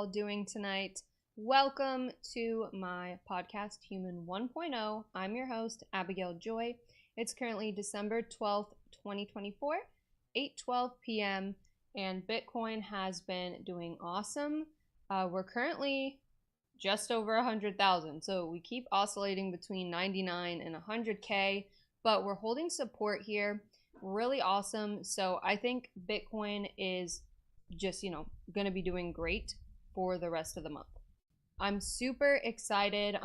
all doing tonight? Welcome to my podcast, Human 1.0. I'm your host, Abigail Joy. It's currently December 12th, 2024, 8:12 p.m., and Bitcoin has been doing awesome. We're currently just over 100,000, so we keep oscillating between 99 and 100K, but we're holding support here. Really awesome. So I think Bitcoin is just, going to be doing great for the rest of the month. I'm super excited,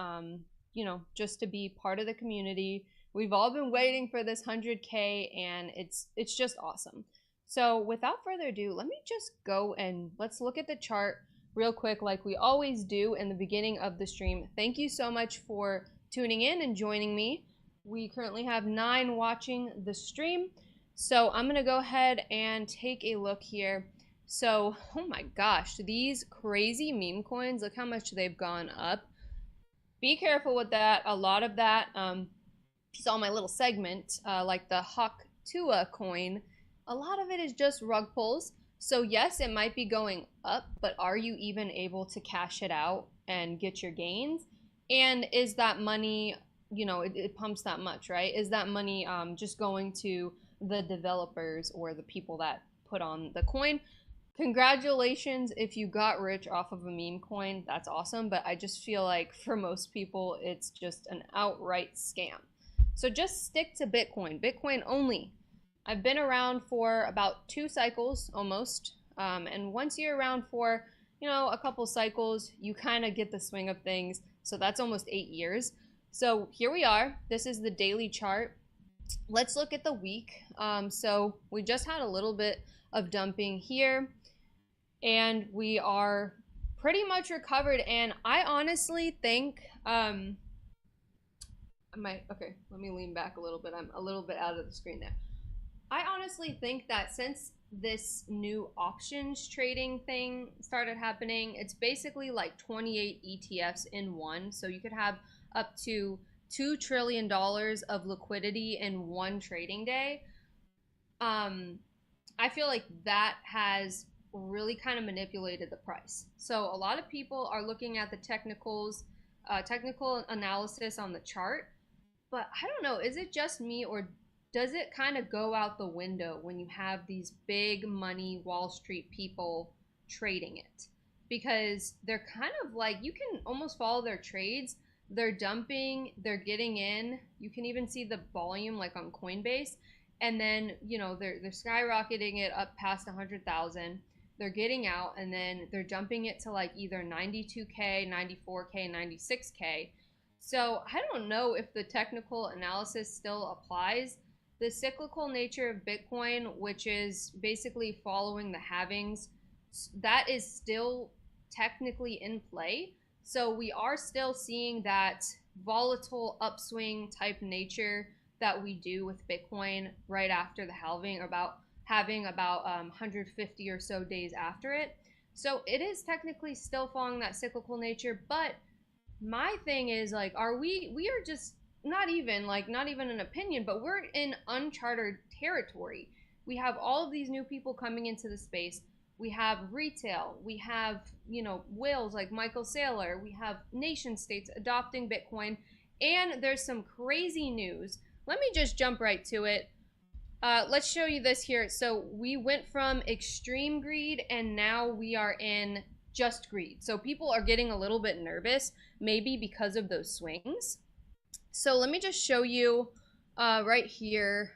just to be part of the community. We've all been waiting for this 100K, and it's just awesome. So without further ado, let me just go and let's look at the chart real quick like we always do in the beginning of the stream. Thank you so much for tuning in and joining me. We currently have 9 watching the stream. So I'm going to go ahead and take a look here. So, oh my gosh, these crazy meme coins, look how much they've gone up. Be careful with that. A lot of that, you saw my little segment, like the Hawk Tua coin, a lot of it is just rug pulls. So yes, it might be going up, but are you even able to cash it out and get your gains? And is that money, it pumps that much, right? Is that money just going to the developers or the people that put on the coin? Congratulations if you got rich off of a meme coin. That's awesome, but I just feel like for most people, it's just an outright scam. So just stick to Bitcoin. Bitcoin only. I've been around for about 2 cycles almost, and once you're around for a couple cycles, you kind of get the swing of things. So that's almost 8 years. So here we are. This is the daily chart. Let's look at the week. So we just had a little bit of dumping here, and we are pretty much recovered. And I honestly think okay, let me lean back a little bit. I'm a little bit out of the screen there. I honestly think that since this new options trading thing started happening, it's basically like 28 ETFs in one. So you could have up to $2 trillion of liquidity in one trading day. I feel like that has really kind of manipulated the price. So a lot of people are looking at the technical analysis on the chart, but I don't know, is it just me, or does it kind of go out the window when you have these big money Wall Street people trading it? Because they're kind of like, you can almost follow their trades. They're dumping, they're getting in. You can even see the volume like on Coinbase. And then, they're skyrocketing it up past 100,000. They're getting out, and then they're dumping it to like either 92K, 94K, 96K. So I don't know if the technical analysis still applies. The cyclical nature of Bitcoin, which is basically following the halvings, that is still technically in play. So we are still seeing that volatile upswing type nature that we do with Bitcoin right after the halving, having about 150 or so days after it. So it is technically still following that cyclical nature, but my thing is like, we are just not even an opinion, but we're in uncharted territory. We have all of these new people coming into the space. We have retail, we have, whales like Michael Saylor, we have nation states adopting Bitcoin, and there's some crazy news. Let me just jump right to it. Let's show you this here. So we went from extreme greed, and now we are in just greed. So people are getting a little bit nervous, maybe because of those swings. So let me just show you right here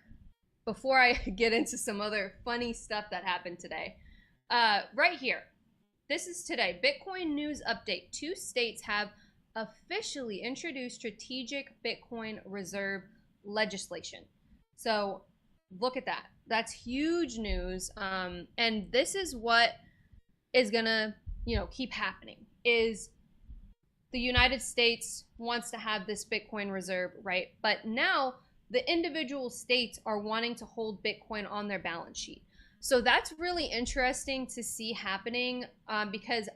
before I get into some other funny stuff that happened today. Right here, this is today. Bitcoin news update. 2 states have officially introduced strategic Bitcoin reserve legislation. So look at that. That's huge news. And this is what is gonna, keep happening, is the United States wants to have this Bitcoin reserve, right? But now the individual states are wanting to hold Bitcoin on their balance sheet. So that's really interesting to see happening, because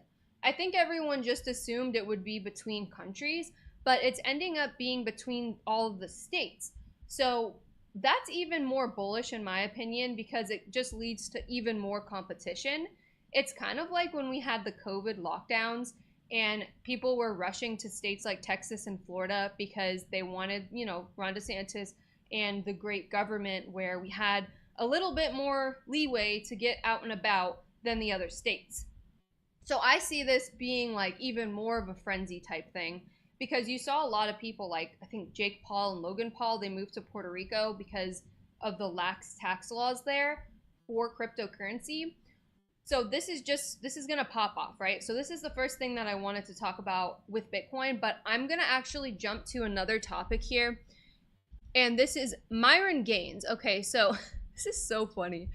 I think everyone just assumed it would be between countries, but it's ending up being between all of the states. So that's even more bullish in my opinion, because it just leads to even more competition. It's kind of like when we had the COVID lockdowns and people were rushing to states like Texas and Florida because they wanted, Ron DeSantis and the great government where we had a little bit more leeway to get out and about than the other states. So I see this being like even more of a frenzy type thing because you saw a lot of people like I think Jake Paul and Logan Paul, they moved to Puerto Rico because of the lax tax laws there for cryptocurrency. So this is going to pop off, right? So this is the first thing that I wanted to talk about with Bitcoin, but I'm going to actually jump to another topic here. And this is Myron Gaines. Okay, so this is so funny.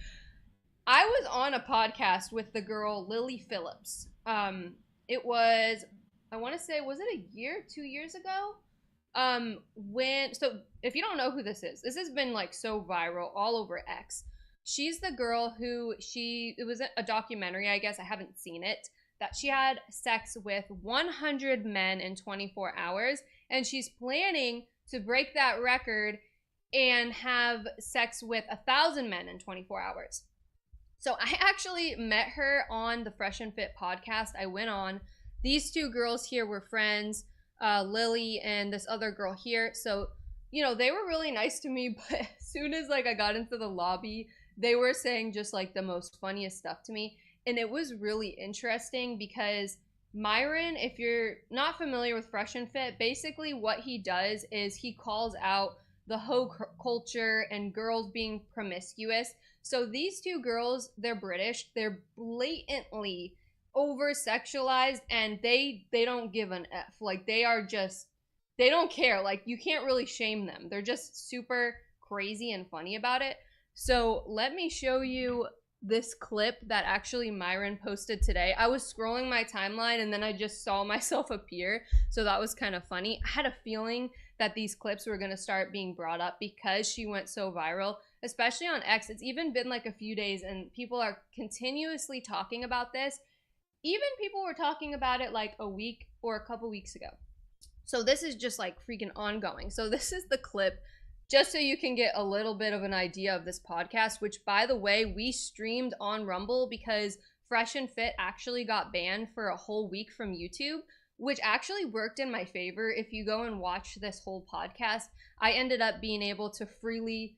I was on a podcast with the girl Lilly Phillips. It was, I want to say, was it a year, 2 years ago? So if you don't know who this has been like so viral all over X. She's the girl who it was a documentary, I guess, I haven't seen it, that she had sex with 100 men in 24 hours, and she's planning to break that record and have sex with 1,000 men in 24 hours. So I actually met her on the Fresh and Fit podcast I went on. These two girls here were friends, Lily and this other girl here. So, they were really nice to me, but as soon as like I got into the lobby, they were saying just like the most funniest stuff to me. And it was really interesting because Myron, if you're not familiar with Fresh and Fit, basically what he does is he calls out the hoe culture and girls being promiscuous. So these two girls, they're British, they're blatantly over sexualized and they don't give an F. Like they don't care. Like you can't really shame them. They're just super crazy and funny about it. So let me show you this clip that actually Myron posted today. I was scrolling my timeline and then I just saw myself appear. So that was kind of funny. I had a feeling that these clips were going to start being brought up because she went so viral, especially on X. It's even been like a few days and people are continuously talking about this. Even people were talking about it like a week or a couple weeks ago. So this is just like freaking ongoing. So this is the clip just so you can get a little bit of an idea of this podcast, which by the way, we streamed on Rumble because Fresh and Fit actually got banned for a whole week from YouTube, which actually worked in my favor. If you go and watch this whole podcast, I ended up being able to freely,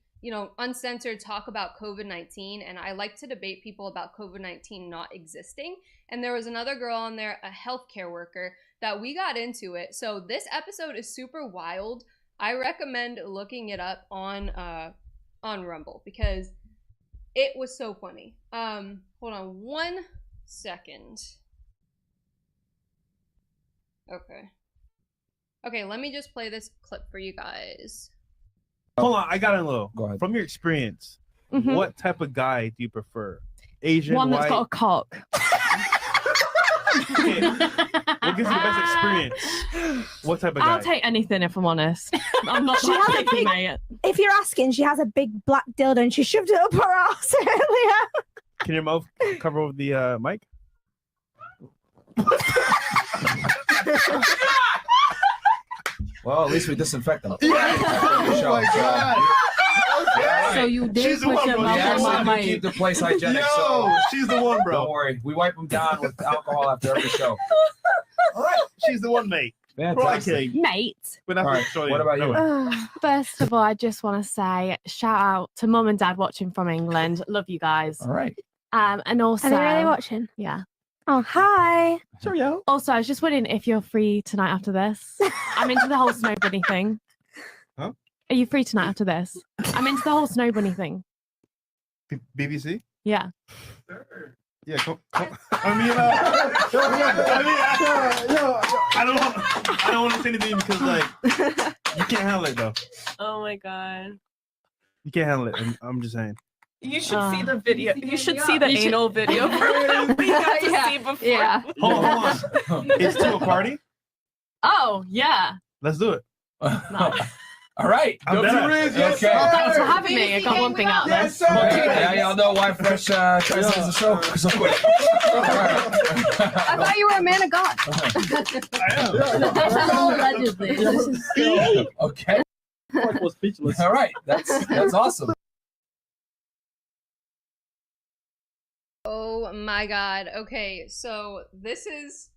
uncensored talk about COVID-19. And I like to debate people about COVID-19 not existing. And there was another girl on there, a healthcare worker, that we got into it. So this episode is super wild. I recommend looking it up on Rumble because it was so funny. Hold on 1 second. Okay, let me just play this clip for you guys. Hold on, I got a little. Go ahead. From your experience, what type of guy do you prefer? Asian, one that's white? got a cock. Okay. What gives you the best experience? What type of guy? I'll take anything if I'm honest. I'm not She that has a picky, big- mate. If you're asking, she has a big black dildo and she shoved it up her ass earlier. Can your mouth cover over the mic? Well, at least we disinfect them. Oh my God. So you did She's the put one, your bro. mouth We Yeah, on my actually do mic. keep the place hygienic, Yo, so she's the one, bro. don't worry. We wipe them down with alcohol after every show. All right, she's the one, mate. Fantastic. Mate, But that's All right, sorry, what about you? no. first of all, I just want to say shout out to mum and dad watching from England. Love you guys. All right. And also, Are they really watching? yeah. Oh, hi. Sorry, yo. Also, I was just wondering if you're free tonight after this. I'm into the whole snow bunny thing. Huh? Are you free tonight after this? I'm into the whole snow bunny thing. BBC? Yeah. Yeah, come. I mean, I don't want to say anything because like you can't handle it though. Oh my god. You can't handle it. I'm just saying. You should see the video. You should see the You should- anal video we got to see before. Yeah. Hold on. It's to a party. Oh yeah. Let's do it. All right. I'm Go dead to ass. it. Yes, Okay. sir. Thanks for having me. I got one thing out there. Yes, sir. Now y'all know why Fresh tries to end the show so quick. All right. I thought you were a man of God. I am. Allegedly. Okay. All right. That's awesome. Oh Oh my god. Okay, so this is,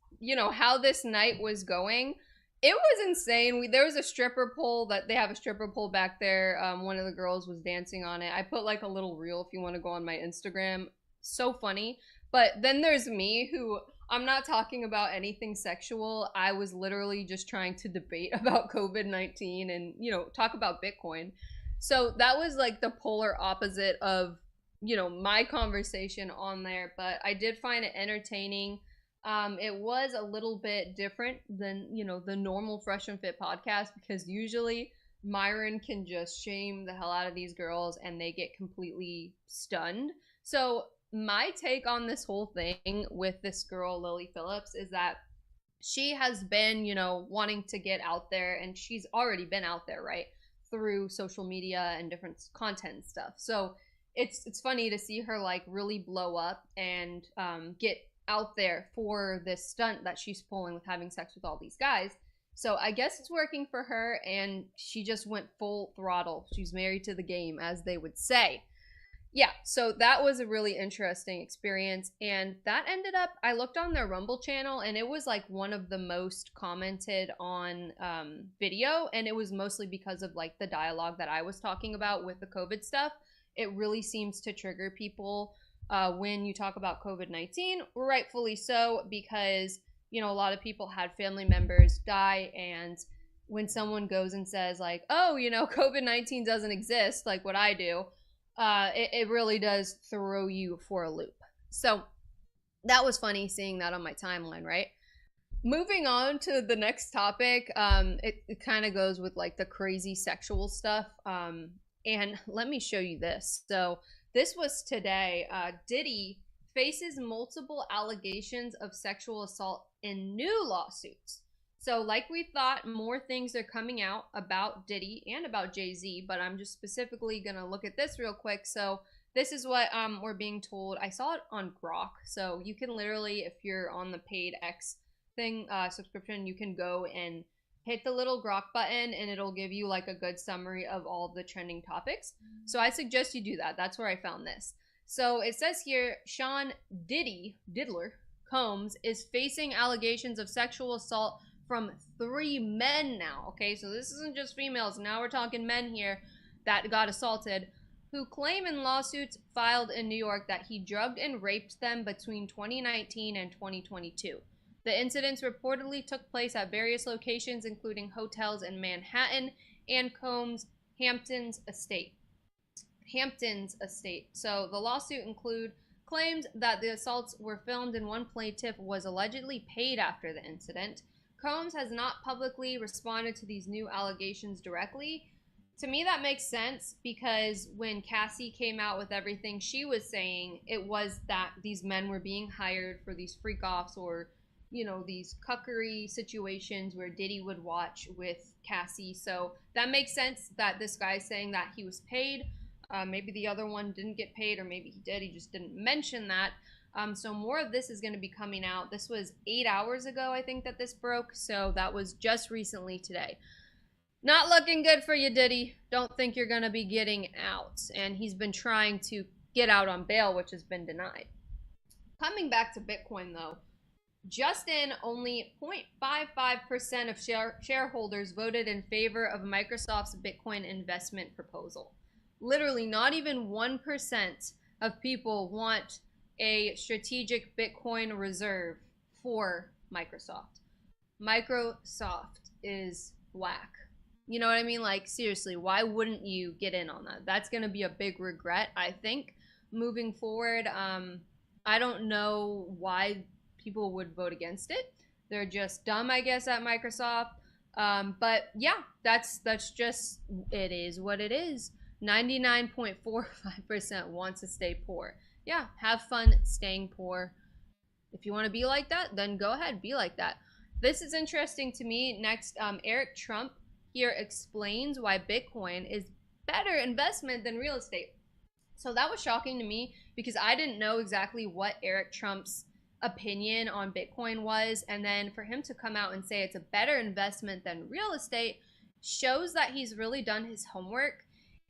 how this night was going. It was insane. There was a stripper pole that they have a stripper pole back there. One of the girls was dancing on it. I put like a little reel if you want to go on my Instagram. So funny. But then there's me who I'm not talking about anything sexual. I was literally just trying to debate about COVID-19 and, talk about Bitcoin. So that was like the polar opposite of, my conversation on there. But I did find it entertaining. It was a little bit different than, the normal Fresh and Fit podcast, because usually Myron can just shame the hell out of these girls and they get completely stunned. So my take on this whole thing with this girl, Lilly Phillips, is that she has been, wanting to get out there, and she's already been out there, right? Through social media and different content stuff. So it's funny to see her like really blow up and get out there for this stunt that she's pulling with having sex with all these guys. So I guess it's working for her, and she just went full throttle. She's married to the game, as they would say. Yeah, so that was a really interesting experience, and that ended up, I looked on their Rumble channel, and it was like one of the most commented on video, and it was mostly because of like the dialogue that I was talking about with the COVID stuff. It really seems to trigger people when you talk about COVID-19, rightfully so, because, a lot of people had family members die, and when someone goes and says like, oh, COVID-19 doesn't exist, like what I do, it really does throw you for a loop. So that was funny seeing that on my timeline, right? Moving on to the next topic, it kind of goes with like the crazy sexual stuff. And let me show you this. So this was today. Diddy faces multiple allegations of sexual assault in new lawsuits. So like we thought, more things are coming out about Diddy and about Jay-Z, but I'm just specifically going to look at this real quick. So this is what we're being told. I saw it on Grok. So you can literally, if you're on the paid X thing subscription, you can go and hit the little Grok button and it'll give you like a good summary of all of the trending topics. So I suggest you do that. That's where I found this. So it says here, Sean Diddler Combs is facing allegations of sexual assault from 3 men now. Okay, so this isn't just females. Now we're talking men here that got assaulted, who claim in lawsuits filed in New York that he drugged and raped them between 2019 and 2022. The incidents reportedly took place at various locations, including hotels in Manhattan and Combs' Hamptons estate. So the lawsuit include claims that the assaults were filmed and one plaintiff was allegedly paid after the incident. Combs has not publicly responded to these new allegations directly. To me, that makes sense, because when Cassie came out with everything, she was saying it was that these men were being hired for these freak-offs or, these cuckery situations where Diddy would watch with Cassie. So that makes sense that this guy's saying that he was paid. Maybe the other one didn't get paid, or maybe he did. He just didn't mention that. So more of this is going to be coming out. This was 8 hours ago, I think, that this broke. So that was just recently today. Not looking good for you, Diddy. Don't think you're going to be getting out. And he's been trying to get out on bail, which has been denied. Coming back to Bitcoin, though, just in only 0.55% of shareholders voted in favor of Microsoft's Bitcoin investment proposal. Literally, not even 1% of people want a strategic Bitcoin reserve for Microsoft. Microsoft is whack. You know what I mean? Like, seriously, why wouldn't you get in on that? That's going to be a big regret, I think, moving forward. I don't know why people would vote against it. They're just dumb, I guess, at Microsoft. But yeah, that's just, it is what it is. 99.45% wants to stay poor. Yeah, have fun staying poor. If you want to be like that, then go ahead, be like that. This is interesting to me. Next, Eric Trump here explains why Bitcoin is better investment than real estate. So that was shocking to me, because I didn't know exactly what Eric Trump's opinion on Bitcoin was. And then for him to come out and say it's a better investment than real estate shows that he's really done his homework.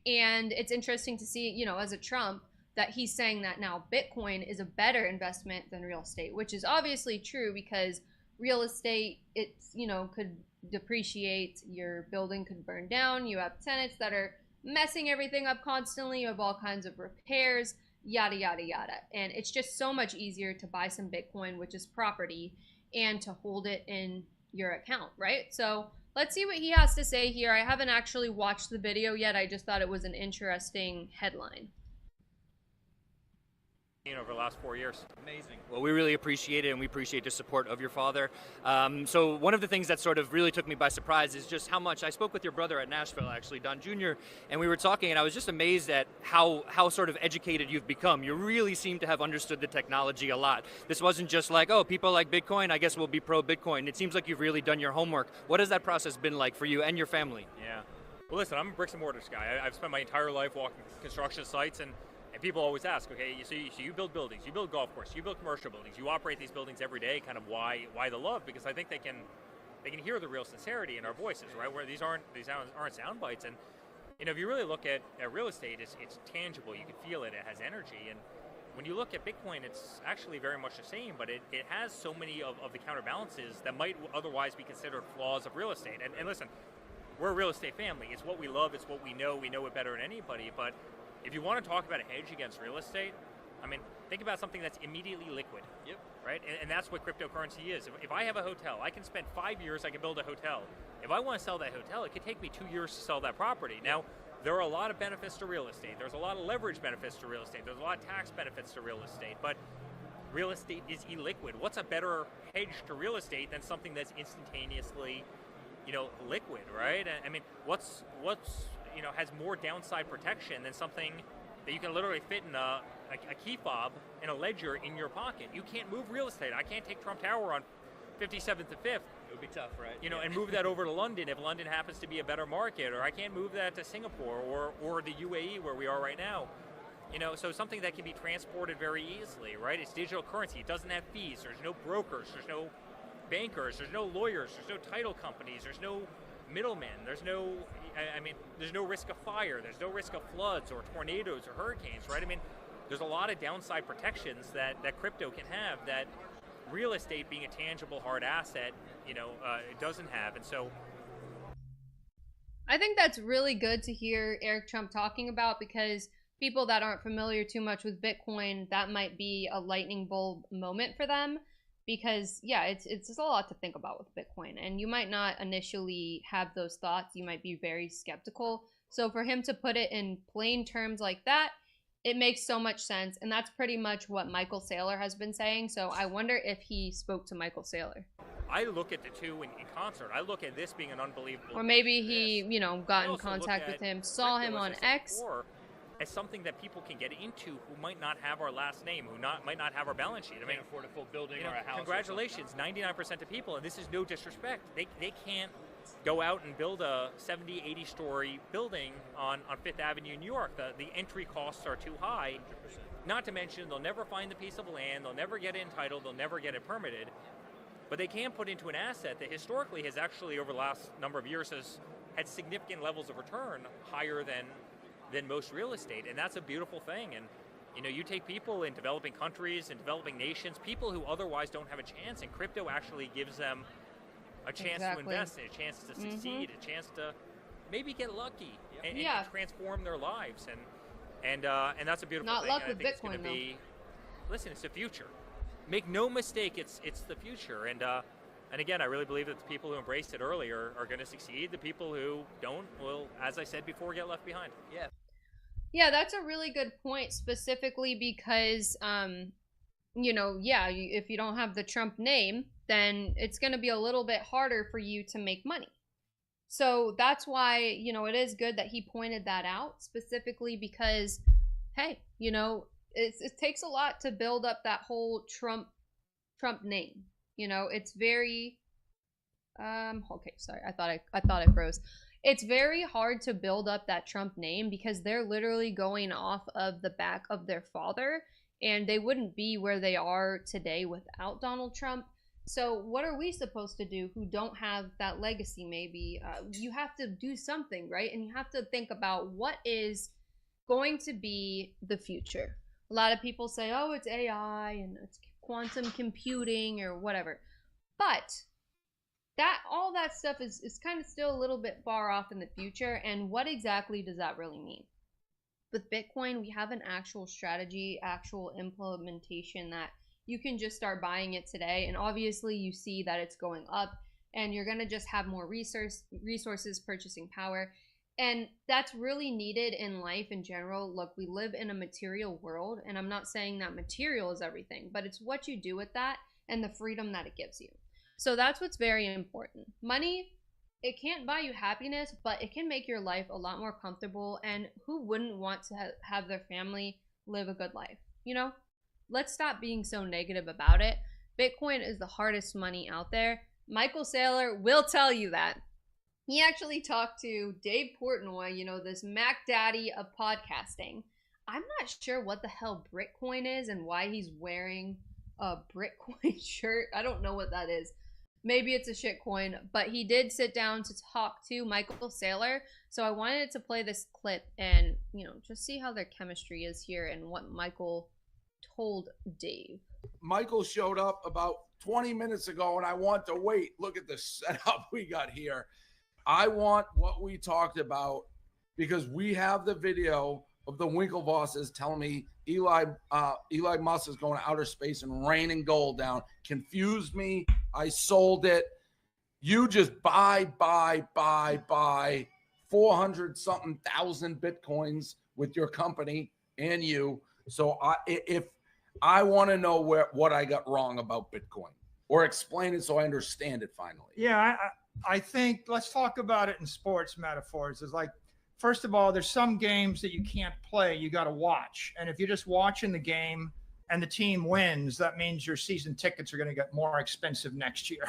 And it's interesting to see, as a Trump, that he's saying that now Bitcoin is a better investment than real estate, which is obviously true because real estate, it's, you know, could depreciate, your building could burn down, you have tenants that are messing everything up constantly, you have all kinds of repairs, yada yada yada. And it's just so much easier to buy some Bitcoin, which is property, and to hold it in your account, right? So let's see what he has to say here. I haven't actually watched the video yet. I just thought it was an interesting headline. Over the last 4 years. Amazing. Well, we really appreciate it, and we appreciate the support of your father. So one of the things that sort of really took me by surprise is just how much I spoke with your brother at Nashville, actually, Don Jr., and we were talking, and I was just amazed at how sort of educated you've become. You really seem to have understood the technology a lot. This wasn't just like, oh, people like Bitcoin, I guess we'll be pro-Bitcoin. It seems like you've really done your homework. What has that process been like for you and your family? Yeah. Well, listen, I'm a bricks and mortars guy. I've spent my entire life walking construction sites, and people always ask, okay, so you build buildings, you build golf courses, you build commercial buildings, you operate these buildings every day. Kind of why the love? Because I think they can hear the real sincerity in our voices, right? Where these aren't sound bites. And you know, if you really look at real estate, it's tangible. You can feel it. It has energy. And when you look at Bitcoin, it's actually very much the same, but it has so many of the counterbalances that might otherwise be considered flaws of real estate. And listen, we're a real estate family. It's what we love. It's what we know. We know it better than anybody. But if you want to talk about a hedge against real estate, I mean, think about something that's immediately liquid. Yep. Right? And that's what cryptocurrency is. If I have a hotel, I can spend 5 years, I can build a hotel. If I want to sell that hotel, it could take me 2 years to sell that property. Now, there are a lot of benefits to real estate. There's a lot of leverage benefits to real estate. There's a lot of tax benefits to real estate. But real estate is illiquid. What's a better hedge to real estate than something that's instantaneously, liquid, right? I mean, what's has more downside protection than something that you can literally fit in a key fob in a ledger in your pocket? You can't move real estate. I can't take Trump Tower on 57th to 5th. It would be tough, right? And move that over to London if London happens to be a better market, or I can't move that to Singapore or the UAE where we are right now. So something that can be transported very easily, right? It's digital currency. It doesn't have fees. There's no brokers. There's no bankers. There's no lawyers. There's no title companies. There's no middlemen. There's no risk of fire. There's no risk of floods or tornadoes or hurricanes, right? I mean, there's a lot of downside protections that crypto can have that real estate, being a tangible hard asset, it doesn't have. And so I think that's really good to hear Eric Trump talking about, because people that aren't familiar too much with Bitcoin, that might be a lightning bulb moment for them, because it's just a lot to think about with Bitcoin, and you might not initially have those thoughts. You might be very skeptical. So for him to put it in plain terms like that, it makes so much sense. And that's pretty much what Michael Saylor has been saying. So I wonder if he spoke to Michael Saylor. I look at the two in concert. I look at this being an unbelievable. Or maybe he, got in contact with him, saw him on X. As something that people can get into who might not have our last name, who might not have our balance sheet. I mean, can't afford a full building or a house. Congratulations, 99% of people, and this is no disrespect, they can't go out and build a 70, 80-story building on Fifth Avenue in New York. The entry costs are too high. 100%. Not to mention, they'll never find the piece of land, they'll never get it entitled, they'll never get it permitted. But they can put into an asset that historically has actually, over the last number of years, has had significant levels of return higher than most real estate, and that's a beautiful thing. And you take people in developing countries and developing nations, people who otherwise don't have a chance, and crypto actually gives them a chance to invest, a chance to succeed, a chance to maybe get lucky and transform their lives, and that's a beautiful thing. Not luck with Bitcoin, though. Listen, it's the future. Make no mistake, it's the future, and again, I really believe that the people who embraced it earlier are going to succeed. The people who don't will, as I said before, get left behind. Yeah, that's a really good point, specifically because, if you don't have the Trump name, then it's going to be a little bit harder for you to make money. So that's why, it is good that he pointed that out, specifically because, hey, it takes a lot to build up that whole Trump name. It's very okay, sorry. I thought I froze. It's very hard to build up that Trump name because they're literally going off of the back of their father, and they wouldn't be where they are today without Donald Trump. So what are we supposed to do who don't have that legacy? Maybe you have to do something, right? And you have to think about what is going to be the future. A lot of people say, oh, it's AI and it's quantum computing or whatever. But all that stuff is kind of still a little bit far off in the future. And what exactly does that really mean? With Bitcoin, we have an actual strategy, actual implementation that you can just start buying it today. And obviously you see that it's going up and you're going to just have more resources, purchasing power. And that's really needed in life in general. Look, we live in a material world, and I'm not saying that material is everything, but it's what you do with that and the freedom that it gives you. So that's what's very important. Money, it can't buy you happiness, but it can make your life a lot more comfortable. And who wouldn't want to have their family live a good life? You know, let's stop being so negative about it. Bitcoin is the hardest money out there. Michael Saylor will tell you that. He actually talked to Dave Portnoy, you know, this Mac Daddy of podcasting. I'm not sure what the hell Bitcoin is and why he's wearing a Bitcoin shirt. I don't know what that is. Maybe it's a shit coin, but he did sit down to talk to Michael Saylor. So I wanted to play this clip and, you know, just see how their chemistry is here and what Michael told Dave. Michael showed up about 20 minutes ago and I want to wait. Look at the setup we got here. I want what we talked about because we have the video of the Winklevosses telling me Eli Musk is going to outer space and raining gold down. Confused me. I sold it. You just buy 400-something thousand Bitcoins with your company and you. So if I want to know what I got wrong about Bitcoin, or explain it so I understand it finally. Yeah, I think let's talk about it in sports metaphors. It's like, first of all, there's some games that you can't play, you got to watch. And if you're just watching the game and the team wins, that means your season tickets are going to get more expensive next year.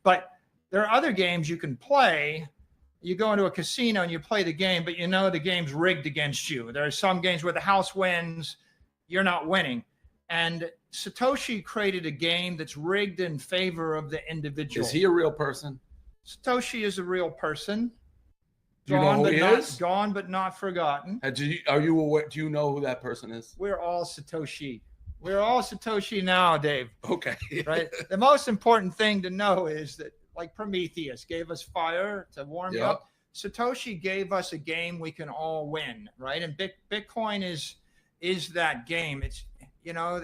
But there are other games you can play. You go into a casino and you play the game, but you know the game's rigged against you. There are some games where the house wins, you're not winning. And Satoshi created a game that's rigged in favor of the individual. Is he a real person? Satoshi is a real person. Do you know who he is? Gone but not forgotten. Do you aware? Do you know who that person is? We're all Satoshi. We're all Satoshi now, Dave. Okay. Right? The most important thing to know is that, like Prometheus gave us fire to warm you up, Satoshi gave us a game we can all win, right? And Bitcoin is that game. It's, you know,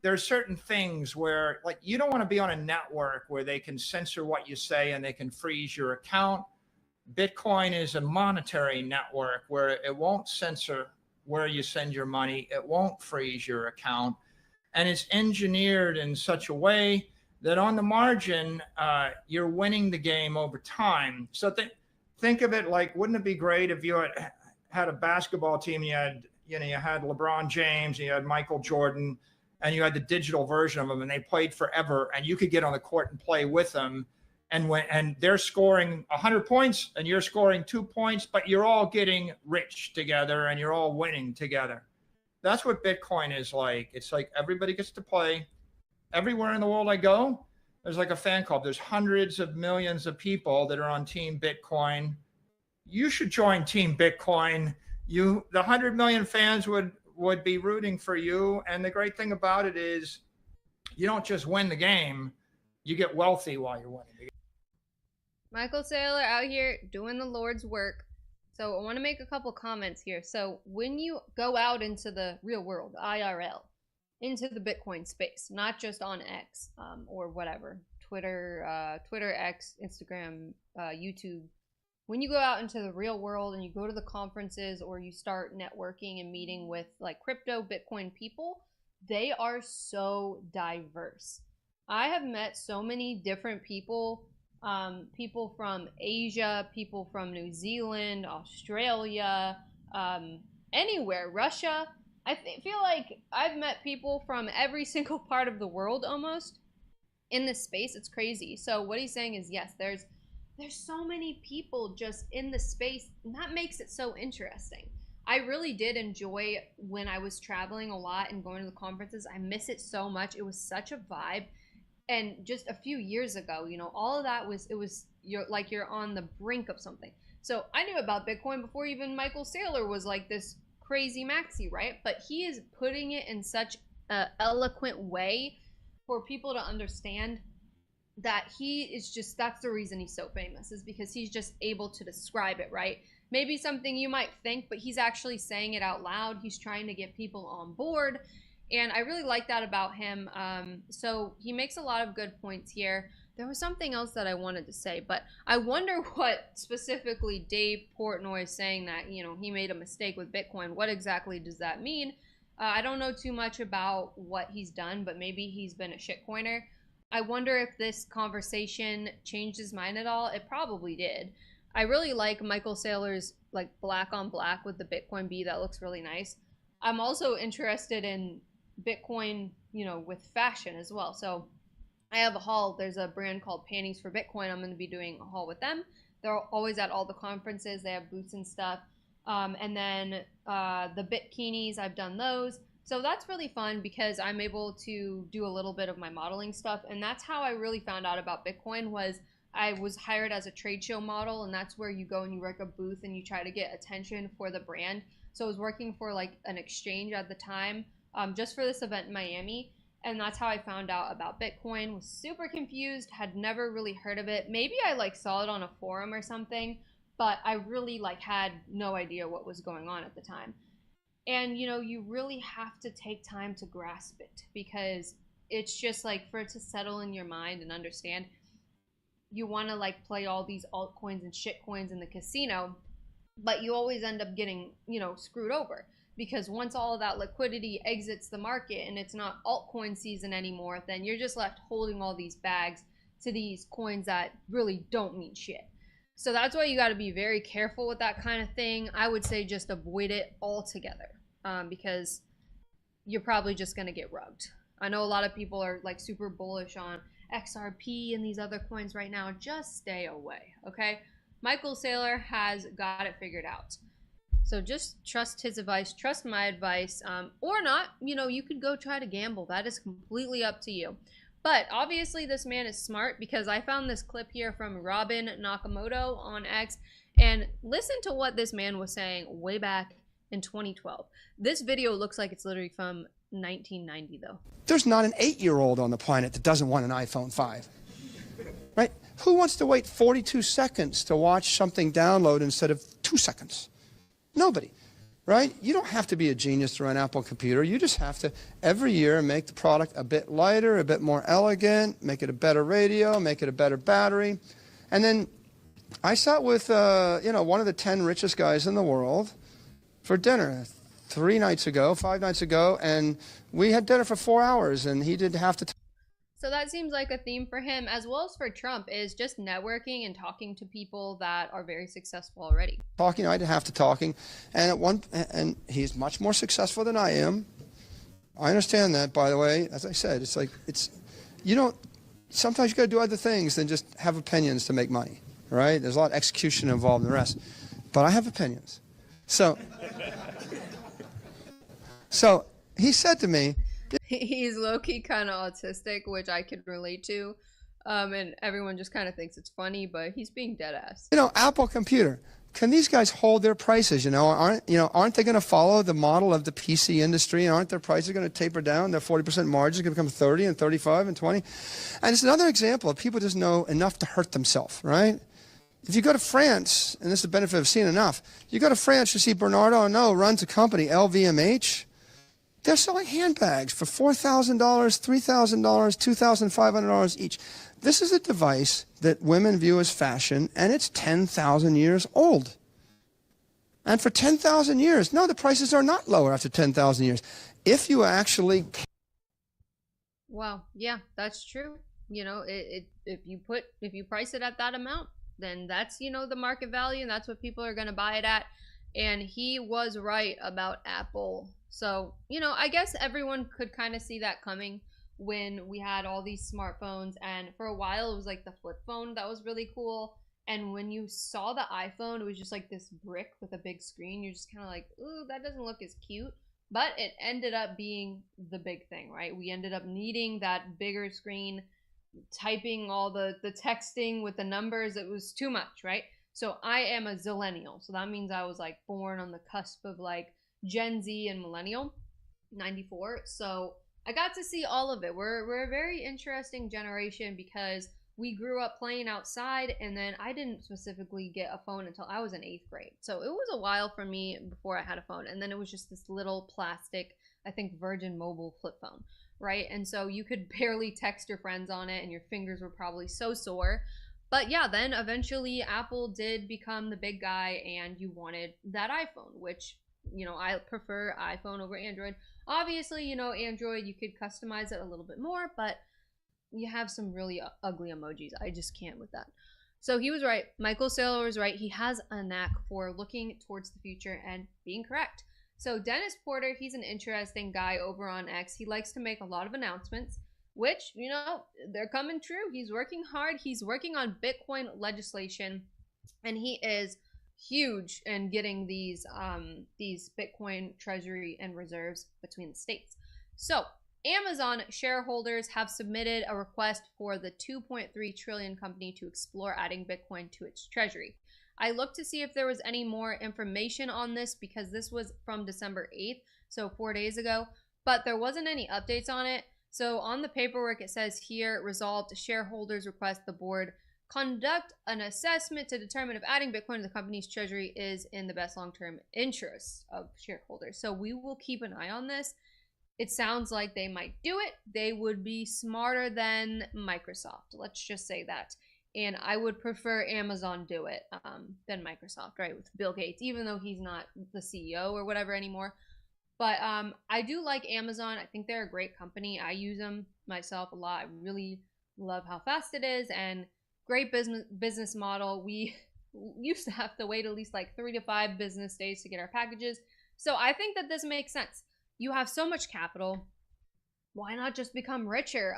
there are certain things where, like, you don't want to be on a network where they can censor what you say and they can freeze your account. Bitcoin is a monetary network where it won't censor where you send your money. It won't freeze your account. And it's engineered in such a way that on the margin, you're winning the game over time. So think of it like, wouldn't it be great if you had a basketball team and you had LeBron James, and you had Michael Jordan, and you had the digital version of them, and they played forever, and you could get on the court and play with them, and they're scoring 100 points, and you're scoring 2 points, but you're all getting rich together, and you're all winning together. That's what Bitcoin is like. It's like everybody gets to play. Everywhere in the world I go, there's like a fan club. There's hundreds of millions of people that are on Team Bitcoin. You should join Team Bitcoin. The 100 million fans would be rooting for you. And the great thing about it is you don't just win the game, you get wealthy while you're winning the game. Michael Saylor out here doing the Lord's work. So I want to make a couple comments here. So when you go out into the real world, IRL, into the Bitcoin space, not just on X or whatever, Twitter, X, Instagram, YouTube, when you go out into the real world and you go to the conferences or you start networking and meeting with like crypto Bitcoin people, they are so diverse. I have met so many different people, people from Asia, people from New Zealand, Australia, anywhere, Russia. I feel like I've met people from every single part of the world almost in this space. It's crazy. So what he's saying is, yes, there's so many people just in the space, and that makes it so interesting. I really did enjoy when I was traveling a lot and going to the conferences. I miss it so much. It was such a vibe. And just a few years ago, you know, all of that you're on the brink of something. So I knew about Bitcoin before even Michael Saylor was like this crazy maxi, right? But he is putting it in such an eloquent way for people to understand that he is just, that's the reason he's so famous, is because he's just able to describe it, right? Maybe something you might think, but he's actually saying it out loud. He's trying to get people on board. And I really like that about him. So he makes a lot of good points here. There was something else that I wanted to say, but I wonder what specifically Dave Portnoy is saying that, you know, he made a mistake with Bitcoin. What exactly does that mean? I don't know too much about what he's done, but maybe he's been a shitcoiner. I wonder if this conversation changed his mind at all. It probably did. I really like Michael Saylor's like black on black with the Bitcoin B. That looks really nice. I'm also interested in Bitcoin, you know, with fashion as well. So I have a haul. There's a brand called Panties for Bitcoin. I'm going to be doing a haul with them. They're always at all the conferences. They have booths and stuff. And then the Bitkinis, I've done those. So that's really fun because I'm able to do a little bit of my modeling stuff. And that's how I really found out about Bitcoin. Was I was hired as a trade show model, and that's where you go and you work a booth and you try to get attention for the brand. So I was working for like an exchange at the time, just for this event in Miami. And that's how I found out about Bitcoin. Was super confused, had never really heard of it. Maybe I like saw it on a forum or something, but I really like had no idea what was going on at the time. And you know, you really have to take time to grasp it, because it's just like, for it to settle in your mind and understand, you want to like play all these altcoins and shitcoins in the casino, but you always end up getting, you know, screwed over, because once all of that liquidity exits the market and it's not altcoin season anymore, then you're just left holding all these bags to these coins that really don't mean shit. So that's why you got to be very careful with that kind of thing. I would say just avoid it altogether, because you're probably just going to get rugged. I know a lot of people are like super bullish on XRP and these other coins right now. Just stay away, okay? Michael Saylor has got it figured out. So just trust his advice, trust my advice, or not. You know, you could go try to gamble. That is completely up to you. But obviously this man is smart, because I found this clip here from Robin Nakamoto on X, and listen to what this man was saying way back in 2012. This video looks like it's literally from 1990 though. There's not an 8-year-old on the planet that doesn't want an iPhone 5. Right? Who wants to wait 42 seconds to watch something download instead of 2 seconds? Nobody. Right? You don't have to be a genius to run an Apple computer. You just have to, every year, make the product a bit lighter, a bit more elegant, make it a better radio, make it a better battery. And then I sat with, you know, one of the 10 richest guys in the world for dinner 5 nights ago, and we had dinner for 4 hours, and he did have to. So that seems like a theme for him, as well as for Trump, is just networking and talking to people that are very successful already. Talking, I did have to talking, and he's much more successful than I am. I understand that, by the way. As I said, it's like, you don't, sometimes you got to do other things than just have opinions to make money, right? There's a lot of execution involved in the rest. But I have opinions. So he said to me, he's low-key kind of autistic, which I could relate to, and everyone just kind of thinks it's funny, but he's being dead ass. You know, Apple Computer, can these guys hold their prices? Aren't they going to follow the model of the PC industry? Aren't their prices going to taper down? Their 40% margins going to become 30 and 35 and 20? And it's another example of people just know enough to hurt themselves, right? If you go to France, and this is the benefit of seeing enough, you go to France, you see Bernardo Arnault runs a company, LVMH. They're selling handbags for $4,000, $3,000, $2,500 each. This is a device that women view as fashion, and it's 10,000 years old. And for 10,000 years, no, the prices are not lower after 10,000 years. If you actually... Well, yeah, that's true. You know, if you price it at that amount, then that's, you know, the market value, and that's what people are going to buy it at. And he was right about Apple. So, you know, I guess everyone could kind of see that coming when we had all these smartphones. And for a while, it was like the flip phone that was really cool. And when you saw the iPhone, it was just like this brick with a big screen. You're just kind of like, ooh, that doesn't look as cute. But it ended up being the big thing, right? We ended up needing that bigger screen, typing all the texting with the numbers. It was too much, right? So I am a zillennial. So that means I was like born on the cusp of like, Gen Z and millennial, 94. So I got to see all of it. We're a very interesting generation because we grew up playing outside, and then I didn't specifically get a phone until I was in 8th grade. So it was a while for me before I had a phone. And then it was just this little plastic, I think Virgin Mobile flip phone, right? And so you could barely text your friends on it, and your fingers were probably so sore. But yeah, then eventually Apple did become the big guy, and you wanted that iPhone, which, you know, I prefer iPhone over Android. Obviously, you know, Android, you could customize it a little bit more, but you have some really ugly emojis. I just can't with that. So he was right. Michael Saylor was right. He has a knack for looking towards the future and being correct. So Dennis Porter, he's an interesting guy over on X. He likes to make a lot of announcements, which, you know, they're coming true. He's working hard. He's working on Bitcoin legislation, and he is huge in getting these Bitcoin treasury and reserves between the states. So Amazon shareholders have submitted a request for the 2.3 trillion company to explore adding Bitcoin to its treasury. I looked to see if there was any more information on this because this was from December 8th, so 4 days ago, but there wasn't any updates on it. So on the paperwork, it says here, resolved, shareholders request the board conduct an assessment to determine if adding Bitcoin to the company's treasury is in the best long-term interests of shareholders. So we will keep an eye on this. It sounds like they might do it. They would be smarter than Microsoft. Let's just say that. And I would prefer Amazon do it than Microsoft, right? With Bill Gates, even though he's not the CEO or whatever anymore. But I do like Amazon. I think they're a great company. I use them myself a lot. I really love how fast it is and great business model. We used to have to wait at least like 3 to 5 business days to get our packages. So I think that this makes sense. You have so much capital. Why not just become richer?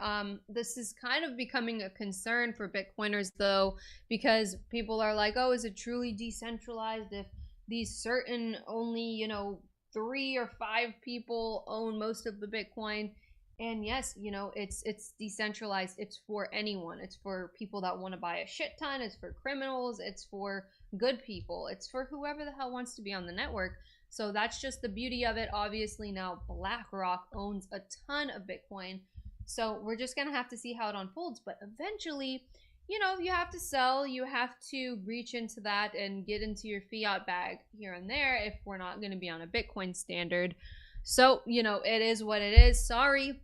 This is kind of becoming a concern for Bitcoiners, though, because people are like, oh, is it truly decentralized if these certain only, you know, 3 or 5 people own most of the Bitcoin? And yes, you know, it's decentralized. It's for anyone. It's for people that want to buy a shit ton. It's for criminals. It's for good people. It's for whoever the hell wants to be on the network. So that's just the beauty of it. Obviously now BlackRock owns a ton of Bitcoin. So we're just going to have to see how it unfolds. But eventually, you know, you have to sell. You have to reach into that and get into your fiat bag here and there if we're not going to be on a Bitcoin standard. So, you know, it is what it is. Sorry.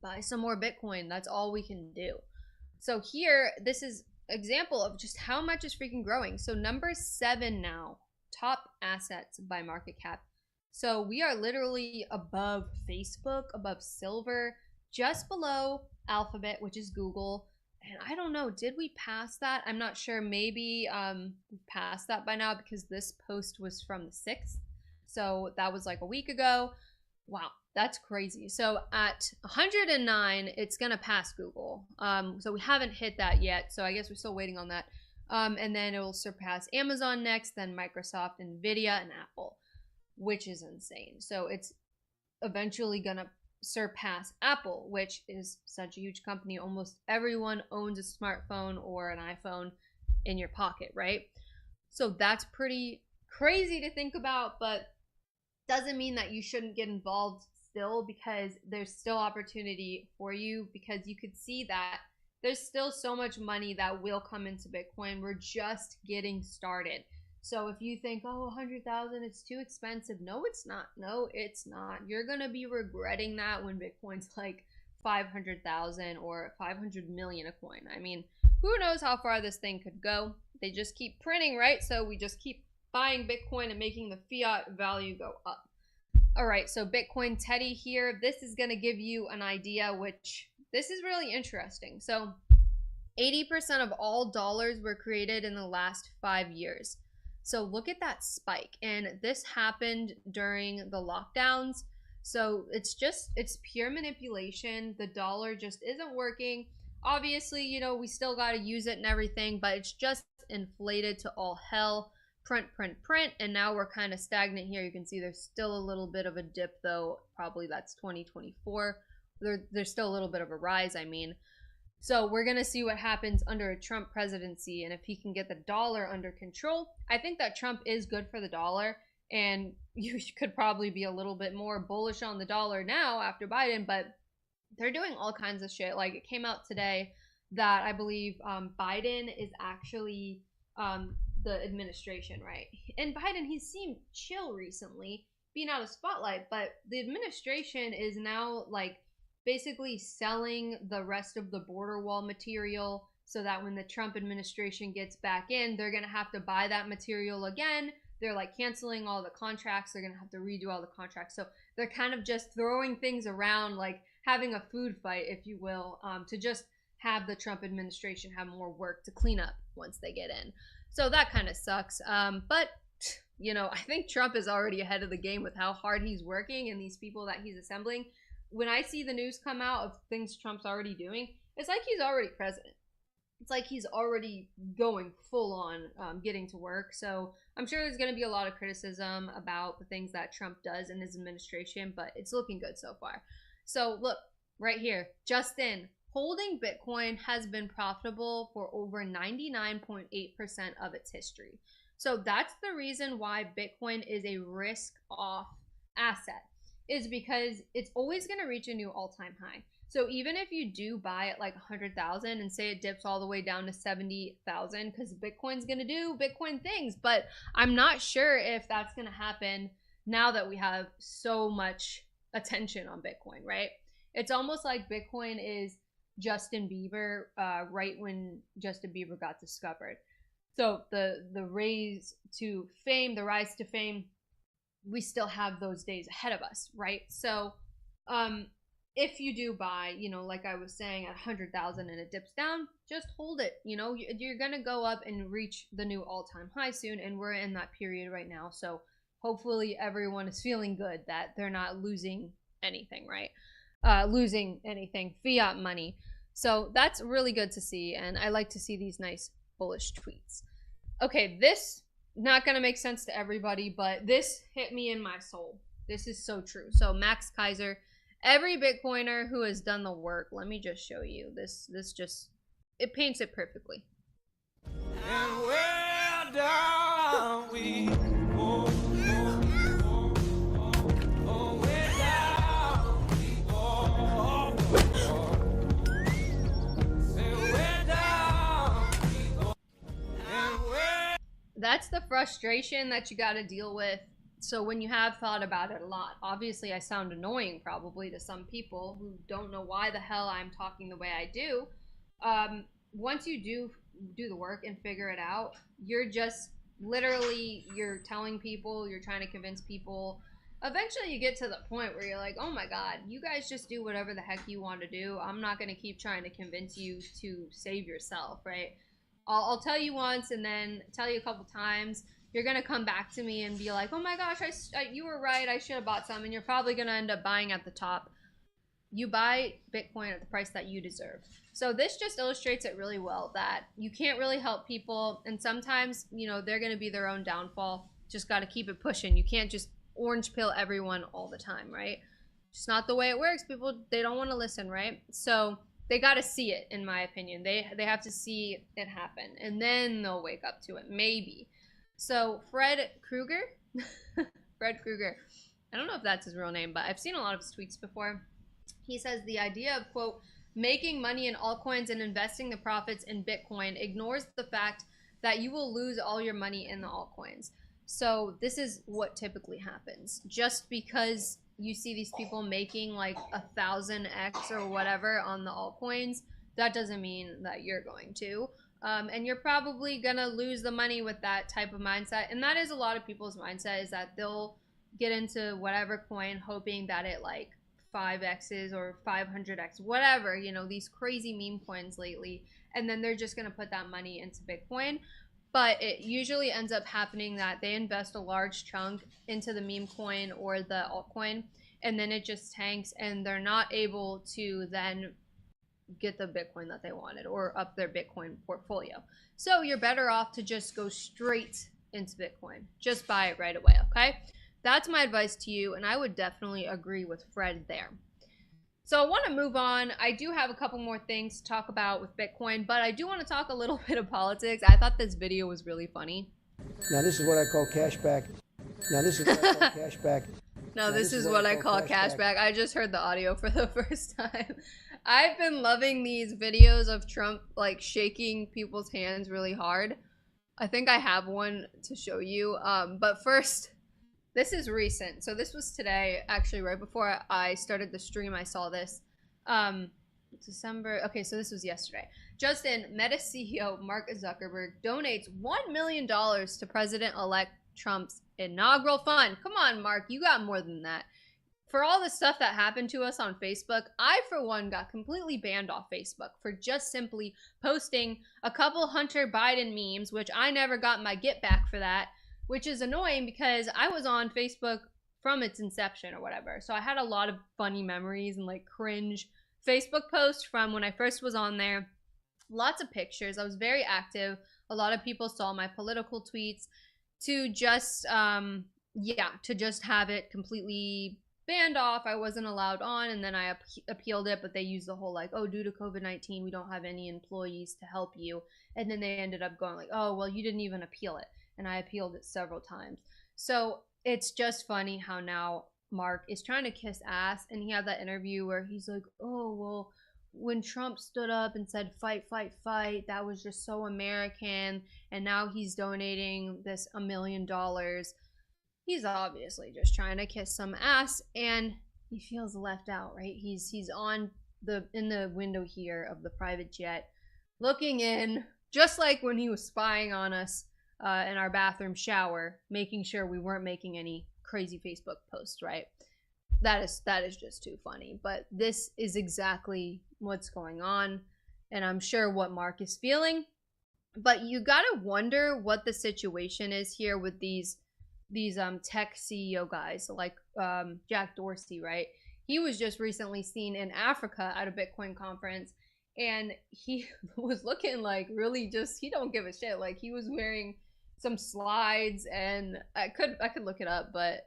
Buy some more Bitcoin. That's all we can do. So here, this is example of just how much is freaking growing. So number 7 now. Top assets by market cap. So we are literally above Facebook, above Silver, just below Alphabet, which is Google. And I don't know, did we pass that? I'm not sure. Maybe we passed that by now because this post was from the 6th. So that was like a week ago. Wow, that's crazy. So at 109, it's going to pass Google. So we haven't hit that yet. So I guess we're still waiting on that. And then it will surpass Amazon next, then Microsoft, Nvidia, and Apple, which is insane. So it's eventually going to surpass Apple, which is such a huge company. Almost everyone owns a smartphone or an iPhone in your pocket, right? So that's pretty crazy to think about, but doesn't mean that you shouldn't get involved still, because there's still opportunity for you, because you could see that there's still so much money that will come into Bitcoin. We're just getting started. So if you think, oh, 100,000, it's too expensive. No, it's not. No, it's not. You're going to be regretting that when Bitcoin's like 500,000 or 500 million a coin. I mean, who knows how far this thing could go? They just keep printing, right? So we just keep buying Bitcoin and making the fiat value go up. All right, so Bitcoin Teddy here. This is going to give you an idea, which this is really interesting. So 80% of all dollars were created in the last 5 years. So look at that spike. And this happened during the lockdowns. So it's pure manipulation. The dollar just isn't working. Obviously, you know, we still got to use it and everything, but it's just inflated to all hell. Print, and now we're kind of stagnant here. You can see there's still a little bit of a dip, though. Probably that's 2024. There's still a little bit of a rise, I mean. So we're going to see what happens under a Trump presidency and if he can get the dollar under control. I think that Trump is good for the dollar, And you could probably be a little bit more bullish on the dollar now after Biden, but they're doing all kinds of shit. Like, it came out today that I believe Biden is actually the administration, right? And Biden, he seemed chill recently, being out of spotlight, but the administration is now like basically selling the rest of the border wall material so that when the Trump administration gets back in, they're going to have to buy that material again. They're like canceling all the contracts. They're going to have to redo all the contracts. So they're kind of just throwing things around, like having a food fight, if you will, to just have the Trump administration have more work to clean up once they get in. So that kind of sucks. But, you know, I think Trump is already ahead of the game with how hard he's working and these people that he's assembling. When I see the news come out of things Trump's already doing, it's like he's already president. It's like he's already going full on getting to work. So I'm sure there's going to be a lot of criticism about the things that Trump does in his administration, but it's looking good so far. So look, right here, just in, holding Bitcoin has been profitable for over 99.8% of its history. So that's the reason why Bitcoin is a risk-off asset, is because it's always going to reach a new all-time high. So even if you do buy at like 100,000 and say it dips all the way down to 70,000, because Bitcoin's going to do Bitcoin things, but I'm not sure if that's going to happen now that we have so much attention on Bitcoin, right? It's almost like Bitcoin is Justin Bieber right when Justin Bieber got discovered. So the rise to fame, we still have those days ahead of us, right? So if you do buy, you know, like I was saying, at 100,000 and it dips down, just hold it. You know, you're going to go up and reach the new all-time high soon, and we're in that period right now. So hopefully everyone is feeling good that they're not losing anything, right? Losing anything, fiat money. So that's really good to see, and I like to see these nice bullish tweets. Okay, this not going to make sense to everybody, but this hit me in my soul. This is so true. So Max Kaiser, every Bitcoiner who has done the work, let me just show you. This just, it paints it perfectly. And where down we go. That's the frustration that you got to deal with. So when you have thought about it a lot, obviously I sound annoying probably to some people who don't know why the hell I'm talking the way I do. Once you do the work and figure it out, you're just literally, you're telling people, you're trying to convince people. Eventually you get to the point where you're like, oh my God, you guys just do whatever the heck you want to do. I'm not going to keep trying to convince you to save yourself, right? I'll tell you once and then tell you a couple times. You're going to come back to me and be like, oh my gosh, you were right. I should have bought some. And you're probably going to end up buying at the top. You buy Bitcoin at the price that you deserve. So this just illustrates it really well, that you can't really help people. And sometimes, you know, they're going to be their own downfall. Just got to keep it pushing. You can't just orange pill everyone all the time, right? It's not the way it works. People, they don't want to listen, right? So they got to see it, in my opinion. They have to see it happen, and then they'll wake up to it, maybe. So Fred Krueger, I don't know if that's his real name, but I've seen a lot of his tweets before. He says the idea of, quote, making money in altcoins and investing the profits in Bitcoin ignores the fact that you will lose all your money in the altcoins. So this is what typically happens. Just because you see these people making like 1,000x or whatever on the altcoins, that doesn't mean that you're going to. And you're probably gonna lose the money with that type of mindset. And that is a lot of people's mindset, is that they'll get into whatever coin hoping that it like 5x's or 500x, whatever, you know, these crazy meme coins lately. And then they're just gonna put that money into Bitcoin. But it usually ends up happening that they invest a large chunk into the meme coin or the altcoin, and then it just tanks, and they're not able to then get the Bitcoin that they wanted or up their Bitcoin portfolio. So you're better off to just go straight into Bitcoin. Just buy it right away, okay? That's my advice to you, and I would definitely agree with Fred there. So I want to move on. I do have a couple more things to talk about with Bitcoin, but I do want to talk a little bit of politics. I thought this video was really funny. Now this is what I call cashback. Now this is what I call cashback. No, this is what I call cashback. I just heard the audio for the first time. I've been loving these videos of Trump like shaking people's hands really hard. I think I have one to show you. But first, this is recent. So this was today, actually right before I started the stream, I saw this. December, okay, so this was yesterday. Justin, Meta CEO Mark Zuckerberg donates $1 million to President-elect Trump's inaugural fund. Come on, Mark, you got more than that. For all the stuff that happened to us on Facebook, I, for one, got completely banned off Facebook for just simply posting a couple Hunter Biden memes, which I never got my get back for that, which is annoying because I was on Facebook from its inception or whatever. So I had a lot of funny memories and like cringe Facebook posts from when I first was on there. Lots of pictures. I was very active. A lot of people saw my political tweets. To just to just have it completely banned off. I wasn't allowed on, and then I appealed it, but they used the whole like, oh, due to COVID-19 we don't have any employees to help you, and then they ended up going like, oh well, you didn't even appeal it, and I appealed it several times. So it's just funny how now Mark is trying to kiss ass, and he had that interview where he's like, oh well, when Trump stood up and said fight, fight, fight, that was just so American, and now he's donating this $1 million. He's obviously just trying to kiss some ass, and he feels left out, right? He's on in the window here of the private jet, looking in, just like when he was spying on us in our bathroom shower, making sure we weren't making any crazy Facebook posts, right? That is just too funny. But this is exactly what's going on, and I'm sure what Mark is feeling. But you gotta wonder what the situation is here with these tech CEO guys, like Jack Dorsey, right? He was just recently seen in Africa at a Bitcoin conference, and he was looking like really just, he don't give a shit. Like he was wearing some slides, and I could look it up, but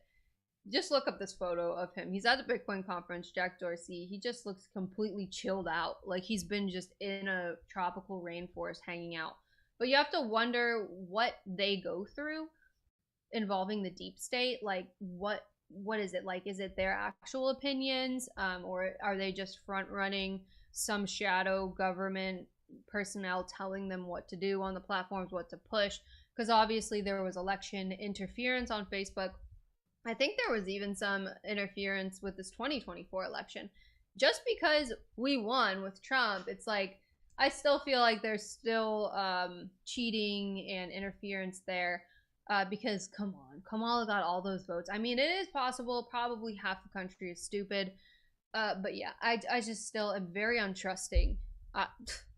just look up this photo of him. He's at the Bitcoin conference, Jack Dorsey. He just looks completely chilled out, like he's been just in a tropical rainforest hanging out. But you have to wonder what they go through involving the deep state. Like what is it like? Is it their actual opinions, or are they just front running some shadow government personnel telling them what to do on the platforms, what to push? Because obviously there was election interference on Facebook. I think there was even some interference with this 2024 election. Just because we won with Trump, it's like, I still feel like there's still cheating and interference there, because come on, Kamala got all those votes. I mean, it is possible, probably half the country is stupid, but yeah, I just still am very untrusting.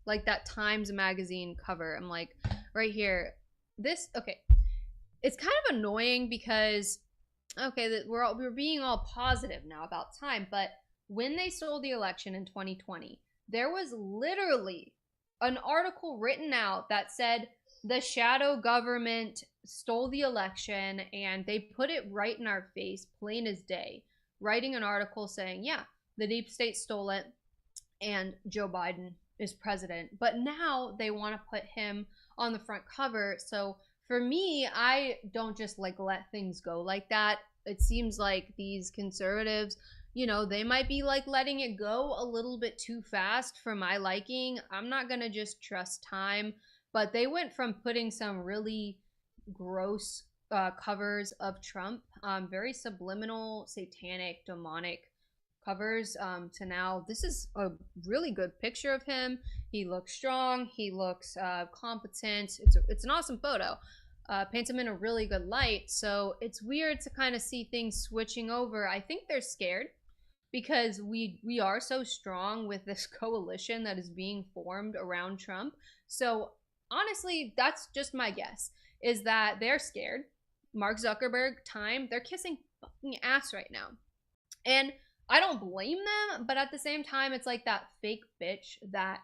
Like that Times magazine cover, I'm like, right here, this, okay, it's kind of annoying because, okay, that we're being all positive now about time, but when they stole the election in 2020, there was literally an article written out that said the shadow government stole the election, and they put it right in our face, plain as day, writing an article saying, yeah, the deep state stole it and Joe Biden is president. But now they want to put him on the front cover. So for me, I don't just like let things go like that. It seems like these conservatives, you know, they might be like letting it go a little bit too fast for my liking. I'm not going to just trust time, but they went from putting some really gross covers of Trump, very subliminal, satanic, demonic covers, to now this is a really good picture of him. He looks strong. He looks competent. It's an awesome photo. Paints him in a really good light. So it's weird to kind of see things switching over. I think they're scared because we are so strong with this coalition that is being formed around Trump. So honestly, that's just my guess, is that they're scared. Mark Zuckerberg, Time, they're kissing fucking ass right now. And I don't blame them, but at the same time, it's like that fake bitch that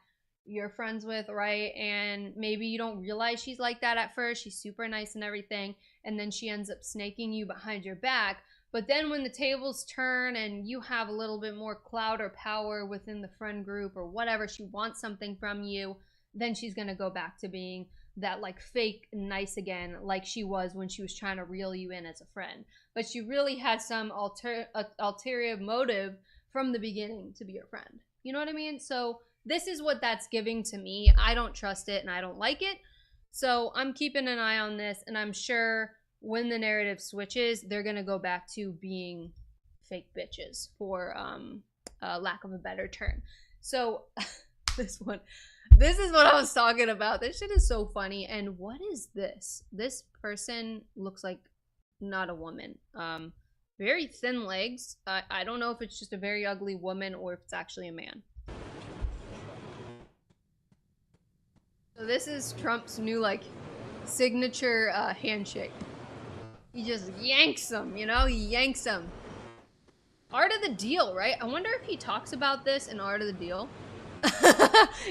you're friends with, right? And maybe you don't realize she's like that at first. She's super nice and everything, and then she ends up snaking you behind your back. But then when the tables turn and you have a little bit more clout or power within the friend group or whatever, she wants something from you, then she's going to go back to being that like fake nice again, like she was when she was trying to reel you in as a friend. But she really had some ulterior motive from the beginning to be your friend. You know what I mean? So this is what that's giving to me. I don't trust it and I don't like it. So I'm keeping an eye on this, and I'm sure when the narrative switches, they're going to go back to being fake bitches, for lack of a better term. So this is what I was talking about. This shit is so funny. And what is this? This person looks like not a woman. Very thin legs. I don't know if it's just a very ugly woman or if it's actually a man. So this is Trump's new like signature handshake. He just yanks them, you know? He yanks them. Art of the Deal, right? I wonder if he talks about this in Art of the Deal.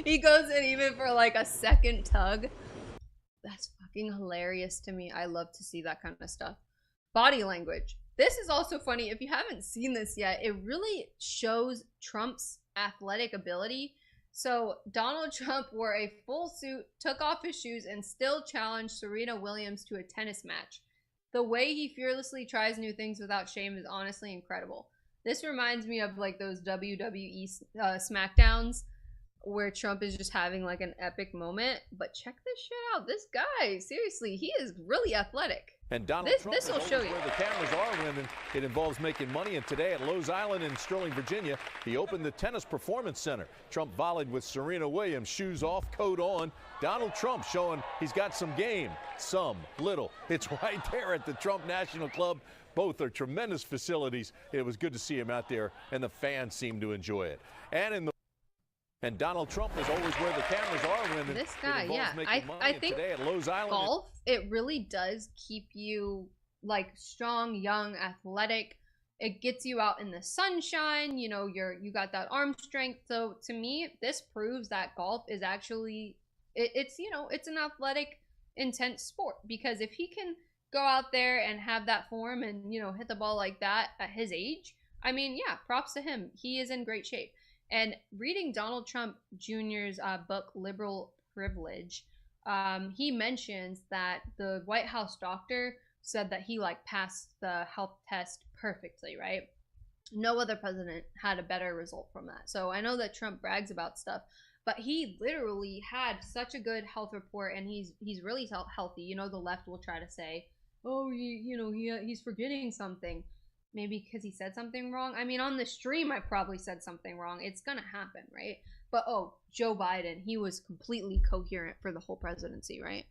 He goes in even for like a second tug. That's fucking hilarious to me. I love to see that kind of stuff. Body language. This is also funny. If you haven't seen this yet, it really shows Trump's athletic ability. So Donald Trump wore a full suit, took off his shoes, and still challenged Serena Williams to a tennis match. The way he fearlessly tries new things without shame is honestly incredible. This reminds me of like those WWE SmackDowns where Trump is just having like an epic moment. But check this shit out. This guy, seriously, he is really athletic. And Donald Trump this will show you where the cameras are when it involves making money. And today at Lowe's Island in Sterling, Virginia, he opened the Tennis Performance Center. Trump volleyed with Serena Williams, shoes off, coat on. Donald Trump showing he's got some game, some little. It's right there at the Trump National Club. Both are tremendous facilities. It was good to see him out there, and the fans seem to enjoy it. And Donald Trump is always where the cameras are when this guy, yeah. I think today at Lowe's Island, golf, it really does keep you like strong, young, athletic. It gets you out in the sunshine. You know, you got that arm strength. So to me, this proves that golf is actually it's an athletic, intense sport, because if he can go out there and have that form and hit the ball like that at his age, I mean, yeah, props to him. He is in great shape. And reading Donald Trump Jr.'s book, Liberal Privilege, he mentions that the White House doctor said that he like passed the health test perfectly, right? No other president had a better result from that. So I know that Trump brags about stuff, but he literally had such a good health report, and he's really healthy. The left will try to say, oh, he's forgetting something. Maybe because he said something wrong. I mean, on the stream, I probably said something wrong. It's going to happen, right? But, Joe Biden, he was completely coherent for the whole presidency, right?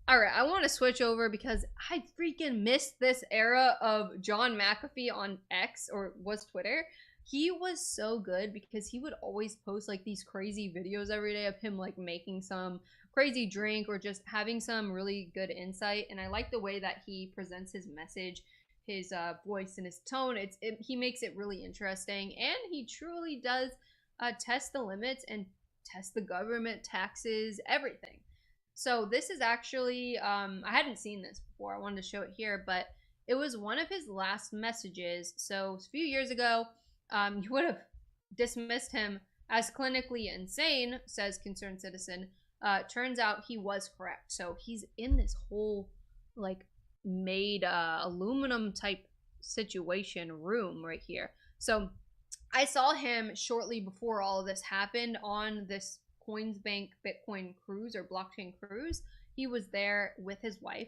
All right, I want to switch over because I freaking missed this era of John McAfee on X, or was Twitter. He was so good because he would always post like these crazy videos every day of him like making some crazy drink or just having some really good insight. And I like the way that he presents his message, his voice and his tone. He makes it really interesting, and he truly does test the limits and test the government, taxes, everything. So this is actually I hadn't seen this before. I wanted to show it here, but it was one of his last messages. So a few years ago, you would have dismissed him as clinically insane, says Concerned Citizen. Turns out he was correct. So he's in this whole like made aluminum type situation room right here. So I saw him shortly before all of this happened on this Coinsbank Bitcoin cruise or blockchain cruise. He was there with his wife.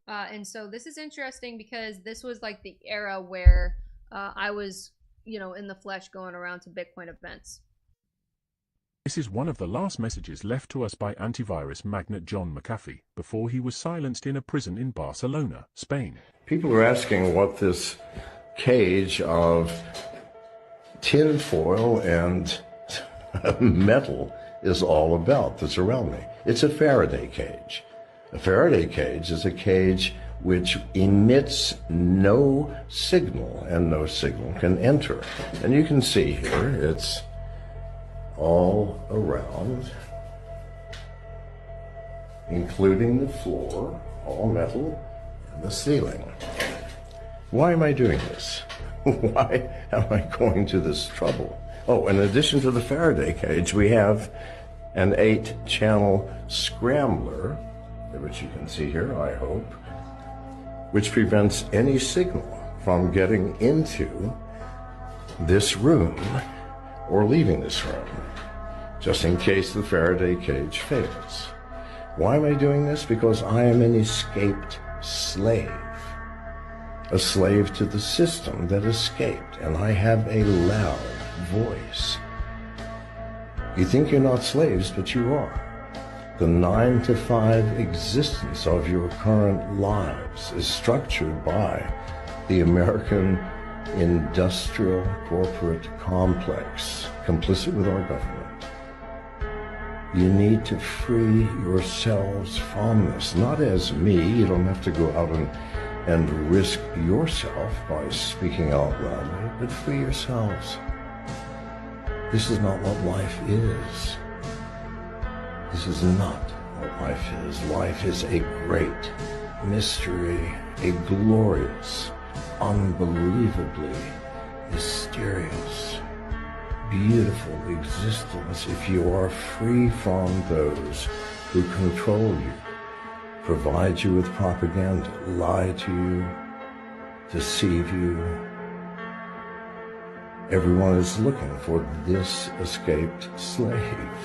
And so this is interesting because this was like the era where I was, in the flesh going around to Bitcoin events. This is one of the last messages left to us by antivirus magnate John McAfee before he was silenced in a prison in Barcelona, Spain. People are asking what this cage of tin foil and metal is all about that's around me. It's a Faraday cage. A Faraday cage is a cage which emits no signal, and no signal can enter. And you can see here, it's all around, including the floor, all metal, and the ceiling. Why am I doing this? Why am I going to this trouble? Oh, in addition to the Faraday cage, we have an 8-channel scrambler which you can see here, I hope, which prevents any signal from getting into this room or leaving this room, just in case the Faraday cage fails. Why am I doing this? Because I am an escaped slave, a slave to the system that escaped, and I have a loud voice. You think you're not slaves, but you are. The 9-to-5 existence of your current lives is structured by the American industrial corporate complex, complicit with our government. You need to free yourselves from this, not as me. You don't have to go out and risk yourself by speaking out loudly, but free yourselves. This is not what life is. This is not what life is. Life is a great mystery, a glorious, unbelievably mysterious, beautiful existence if you are free from those who control you, provide you with propaganda, lie to you, deceive you. Everyone is looking for this escaped slave.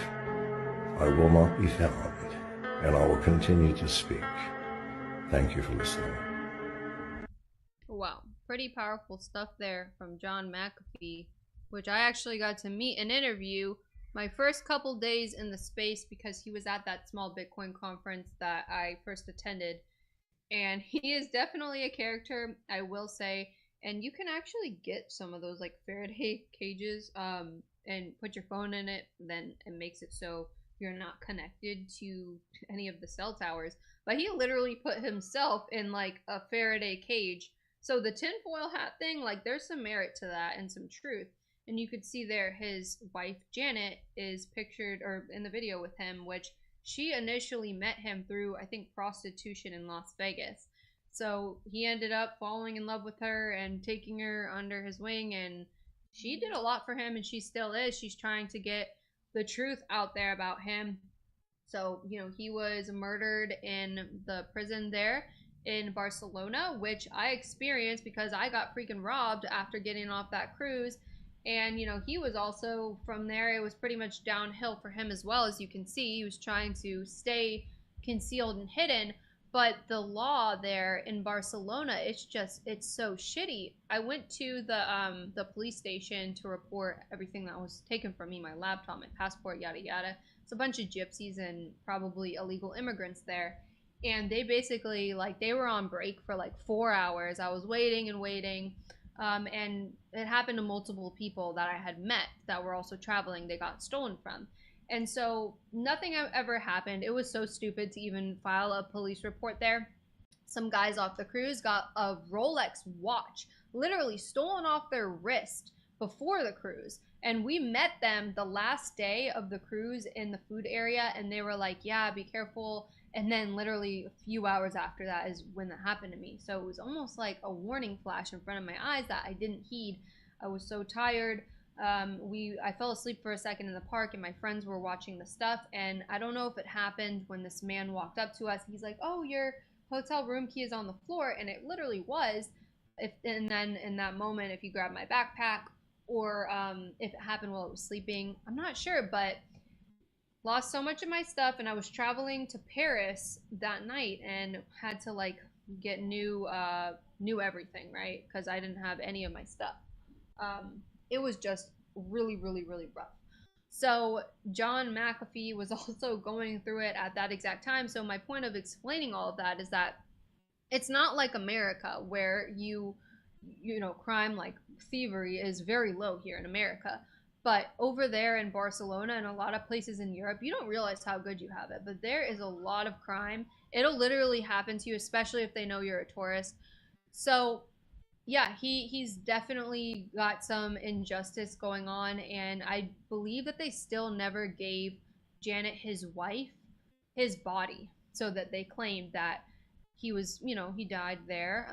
I will not be found, and I will continue to speak. Thank you for listening. Wow, pretty powerful stuff there from John McAfee, which I actually got to meet and interview my first couple days in the space because he was at that small Bitcoin conference that I first attended. And he is definitely a character, I will say. And you can actually get some of those like Faraday cages and put your phone in it, then it makes it so you're not connected to any of the cell towers. But he literally put himself in like a Faraday cage. So the tinfoil hat thing, like there's some merit to that and some truth. And you could see there his wife Janet is pictured or in the video with him, which she initially met him through, I think, prostitution in Las Vegas. So he ended up falling in love with her and taking her under his wing, and she did a lot for him, and she still is. She's trying to get the truth out there about him. So, you know, he was murdered in the prison there in Barcelona, which I experienced because I got freaking robbed after getting off that cruise. And, you know, he was also from there. It was pretty much downhill for him as well. As you can see, he was trying to stay concealed and hidden. But the law there in Barcelona, it's so shitty. I went to the police station to report everything that was taken from me, my laptop, my passport, yada yada. It's a bunch of gypsies and probably illegal immigrants there. And they basically, like, they were on break for like 4 hours. I was waiting and waiting. And it happened to multiple people that I had met that were also traveling. They got stolen from. And so nothing ever happened. It was so stupid to even file a police report there. Some guys off the cruise got a Rolex watch literally stolen off their wrist before the cruise. And we met them the last day of the cruise in the food area, and they were like, yeah, be careful. And then literally a few hours after that is when that happened to me. So it was almost like a warning flash in front of my eyes that I didn't heed. I was so tired. I fell asleep for a second in the park, and my friends were watching the stuff. And I don't know if it happened when this man walked up to us. He's like, oh, your hotel room key is on the floor. And it literally was. And then in that moment, if you grab my backpack, or if it happened while I was sleeping, I'm not sure, but lost so much of my stuff. And I was traveling to Paris that night and had to like get new everything, right? Because I didn't have any of my stuff. It was just really, really, really rough. So John McAfee was also going through it at that exact time. So my point of explaining all of that is that it's not like America where you know, crime like thievery is very low here in America. But over there in Barcelona and a lot of places in Europe, you don't realize how good you have it. But there is a lot of crime. It'll literally happen to you, especially if they know you're a tourist. So yeah, he's definitely got some injustice going on, and I believe that they still never gave Janet, his wife, his body, so that they claimed that he was, you know, he died there.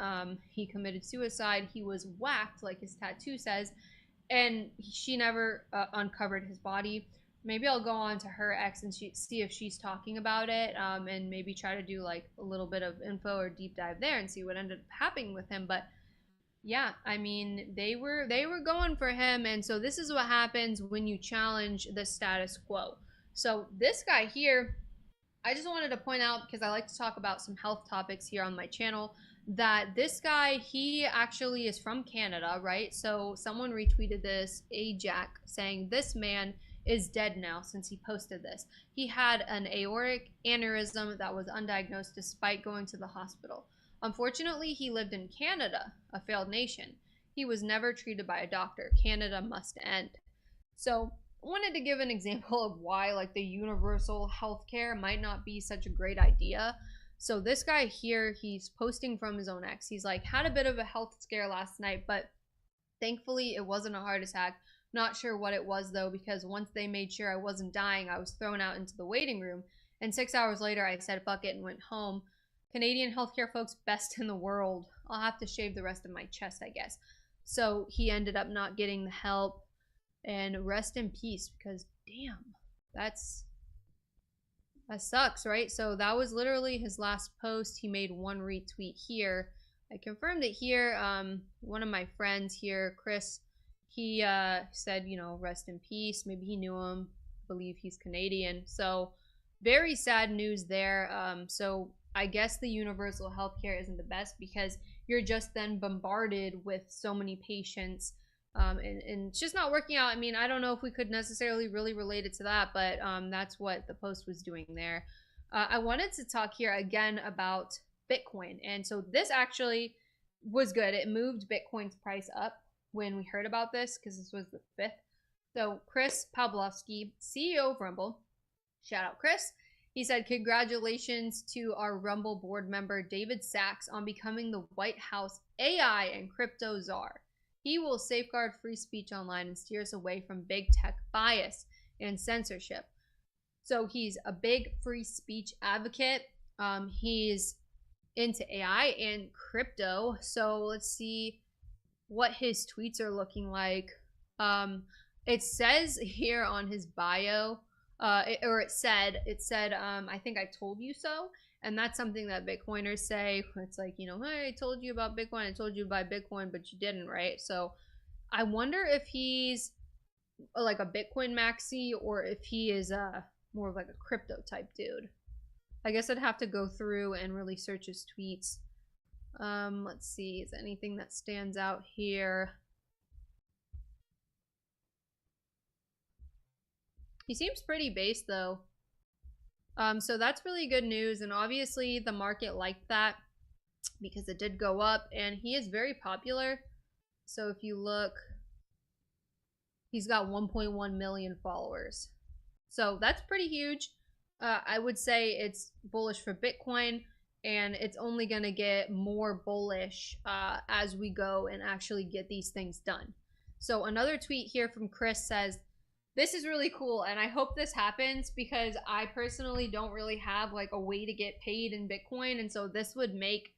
He committed suicide. He was whacked, like his tattoo says, and she never uncovered his body. maybe I'll go on to her X and see if she's talking about it, and maybe try to do like a little bit of info or deep dive there and see what ended up happening with him. But yeah, I mean, they were going for him, and so this is what happens when you challenge the status quo. So this guy here, I just wanted to point out, because I like to talk about some health topics here on my channel, that this guy, he actually is from Canada, right? So someone retweeted this, Ajax, saying this man is dead now since he posted this. He had an aortic aneurysm that was undiagnosed despite going to the hospital. Unfortunately, he lived in Canada, a failed nation. He was never treated by a doctor. Canada must end. So I wanted to give an example of why like the universal healthcare might not be such a great idea. So this guy here, he's posting from his own ex. He's like, had a bit of a health scare last night, but thankfully it wasn't a heart attack. Not sure what it was though, because once they made sure I wasn't dying, I was thrown out into the waiting room. And 6 hours later, I said fuck it and went home. Canadian healthcare folks, best in the world. I'll have to shave the rest of my chest, I guess. So he ended up not getting the help. And rest in peace, because damn, that sucks, right? So that was literally his last post. He made one retweet here. I confirmed it here. One of my friends here, Chris, he said, you know, rest in peace. Maybe he knew him. I believe he's Canadian. So very sad news there. So I guess the universal healthcare isn't the best, because you're just then bombarded with so many patients. And it's just not working out. I mean, I don't know if we could necessarily really relate it to that, but that's what the post was doing there. I wanted to talk here again about Bitcoin. And so this actually was good. It moved Bitcoin's price up when we heard about this, because this was the 5th. So Chris Pavlovsky, CEO of Rumble, shout out Chris. He said, congratulations to our Rumble board member, David Sachs, on becoming the White House AI and crypto czar. He will safeguard free speech online and steer us away from big tech bias and censorship. So he's a big free speech advocate. He's into AI and crypto. So let's see what his tweets are looking like. It says here on his bio, it said, I think I told you so. And that's something that Bitcoiners say. It's like, you know, hey, I told you about Bitcoin. I told you to buy Bitcoin, but you didn't, right? So I wonder if he's like a Bitcoin maxi, or if he is more of like a crypto type dude. I guess I'd have to go through and really search his tweets. Let's see, is there anything that stands out here? He seems pretty base though. So that's really good news, and obviously the market liked that because it did go up, and he is very popular. So if you look, he's got 1.1 million followers. So that's pretty huge. I would say it's bullish for Bitcoin, and it's only going to get more bullish as we go and actually get these things done. So another tweet here from Chris says, this is really cool, and I hope this happens, because I personally don't really have like a way to get paid in Bitcoin, and so this would make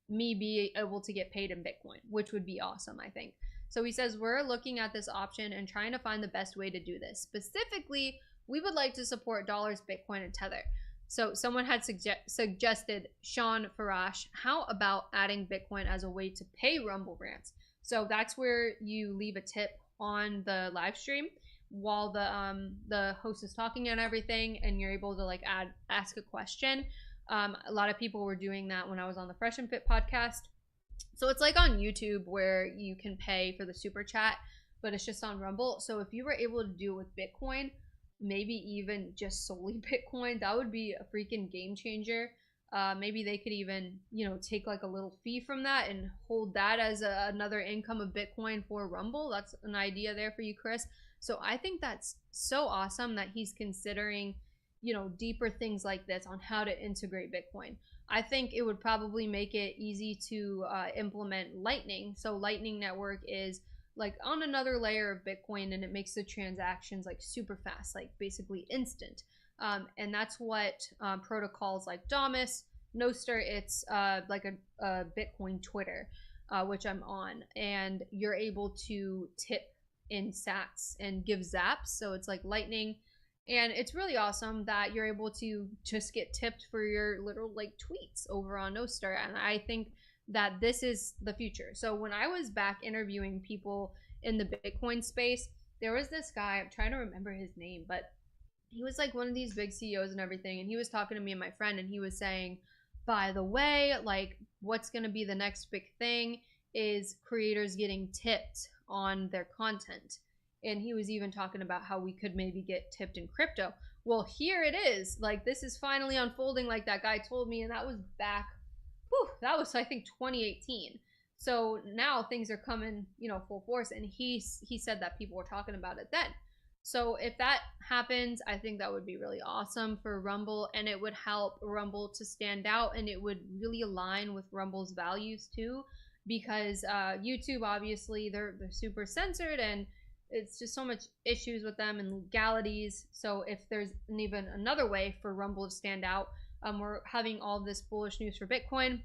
me be able to get paid in Bitcoin, which would be awesome, I think. So he says, we're looking at this option and trying to find the best way to do this. Specifically, we would like to support dollars, Bitcoin, and Tether. So someone had suggested, Sean Farash, how about adding Bitcoin as a way to pay Rumble rants? So that's where you leave a tip on the live stream while the host is talking and everything, and you're able to like ask a question. A lot of people were doing that when I was on the Fresh and Fit podcast. So it's like on YouTube where you can pay for the super chat, but it's just on Rumble. So if you were able to do it with Bitcoin, maybe even just solely Bitcoin, that would be a freaking game changer. Maybe they could even, you know, take like a little fee from that and hold that as another income of Bitcoin for Rumble. That's an idea there for you, Chris. So I think that's so awesome that he's considering, you know, deeper things like this on how to integrate Bitcoin. I think it would probably make it easy to implement Lightning. So Lightning Network is like on another layer of Bitcoin, and it makes the transactions like super fast, like basically instant. And that's what protocols like Damus, Nostr, it's like a Bitcoin Twitter, which I'm on, and you're able to tip in sats and give zaps. So it's like Lightning And it's really awesome that you're able to just get tipped for your little like tweets over on Nostr. And I think that this is the future. So when I was back interviewing people in the Bitcoin space, there was this guy, I'm trying to remember his name, but he was like one of these big CEOs and everything. And he was talking to me and my friend, and he was saying, by the way, like what's going to be the next big thing is creators getting tipped on their content. And he was even talking about how we could maybe get tipped in crypto. Well, here it is. Like this is finally unfolding like that guy told me, and that was back, that was I think 2018. So now things are coming, full force, and he said that people were talking about it then. So if that happens, I think that would be really awesome for Rumble, and it would help Rumble to stand out, and it would really align with Rumble's values too, because YouTube, obviously, they're super censored, and it's just so much issues with them and legalities. So if there's even another way for Rumble to stand out, we're having all this bullish news for Bitcoin.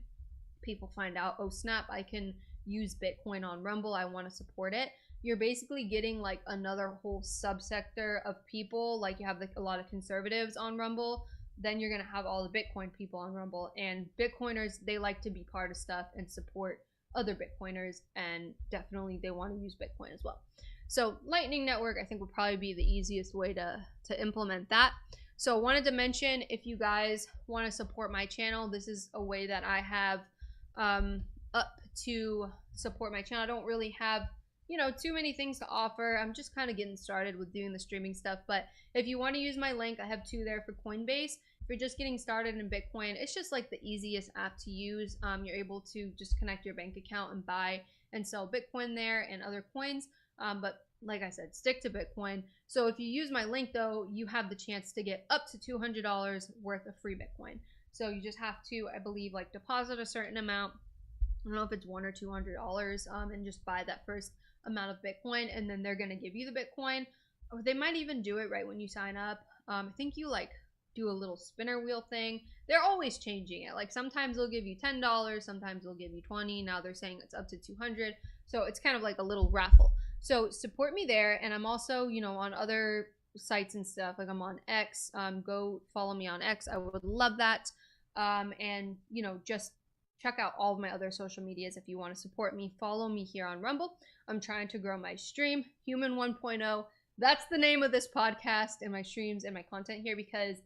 People find out, oh snap, I can use Bitcoin on Rumble, I want to support it. You're basically getting like another whole subsector of people. Like you have like a lot of conservatives on Rumble, then you're going to have all the Bitcoin people on Rumble, and Bitcoiners, they like to be part of stuff and support other Bitcoiners, and definitely they want to use Bitcoin as well. So Lightning Network, I think, would probably be the easiest way to implement that. So I wanted to mention, if you guys want to support my channel, this is a way that I have up to support my channel. I don't really have, too many things to offer. I'm just kind of getting started with doing the streaming stuff. But if you want to use my link, I have 2 there for Coinbase. If you're just getting started in Bitcoin, it's just like the easiest app to use. You're able to just connect your bank account and buy and sell Bitcoin there and other coins. But like I said, stick to Bitcoin. So if you use my link though, you have the chance to get up to $200 worth of free Bitcoin. So you just have to, I believe, like deposit a certain amount. I don't know if it's $100 or $200, and just buy that first amount of Bitcoin, and then they're gonna give you the Bitcoin. Or they might even do it right when you sign up. I think you like do a little spinner wheel thing. They're always changing it. Like sometimes they'll give you $10, sometimes they'll give you $20. Now they're saying it's up to $200. So it's kind of like a little raffle. So support me there, and I'm also, on other sites and stuff. Like I'm on X. Go follow me on X. I would love that. And just check out all of my other social medias if you want to support me. Follow me here on Rumble. I'm trying to grow my stream, Human 1.0. That's the name of this podcast and my streams and my content here, because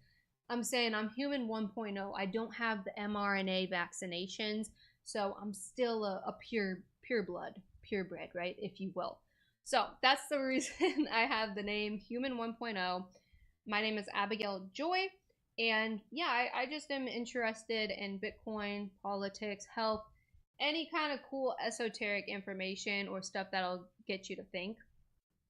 I'm saying I'm Human 1.0. I don't have the mRNA vaccinations, so I'm still a purebred, right, if you will. So that's the reason I have the name Human 1.0. My name is Abigail Joy. And yeah, I just am interested in Bitcoin, politics, health, any kind of cool esoteric information or stuff that'll get you to think.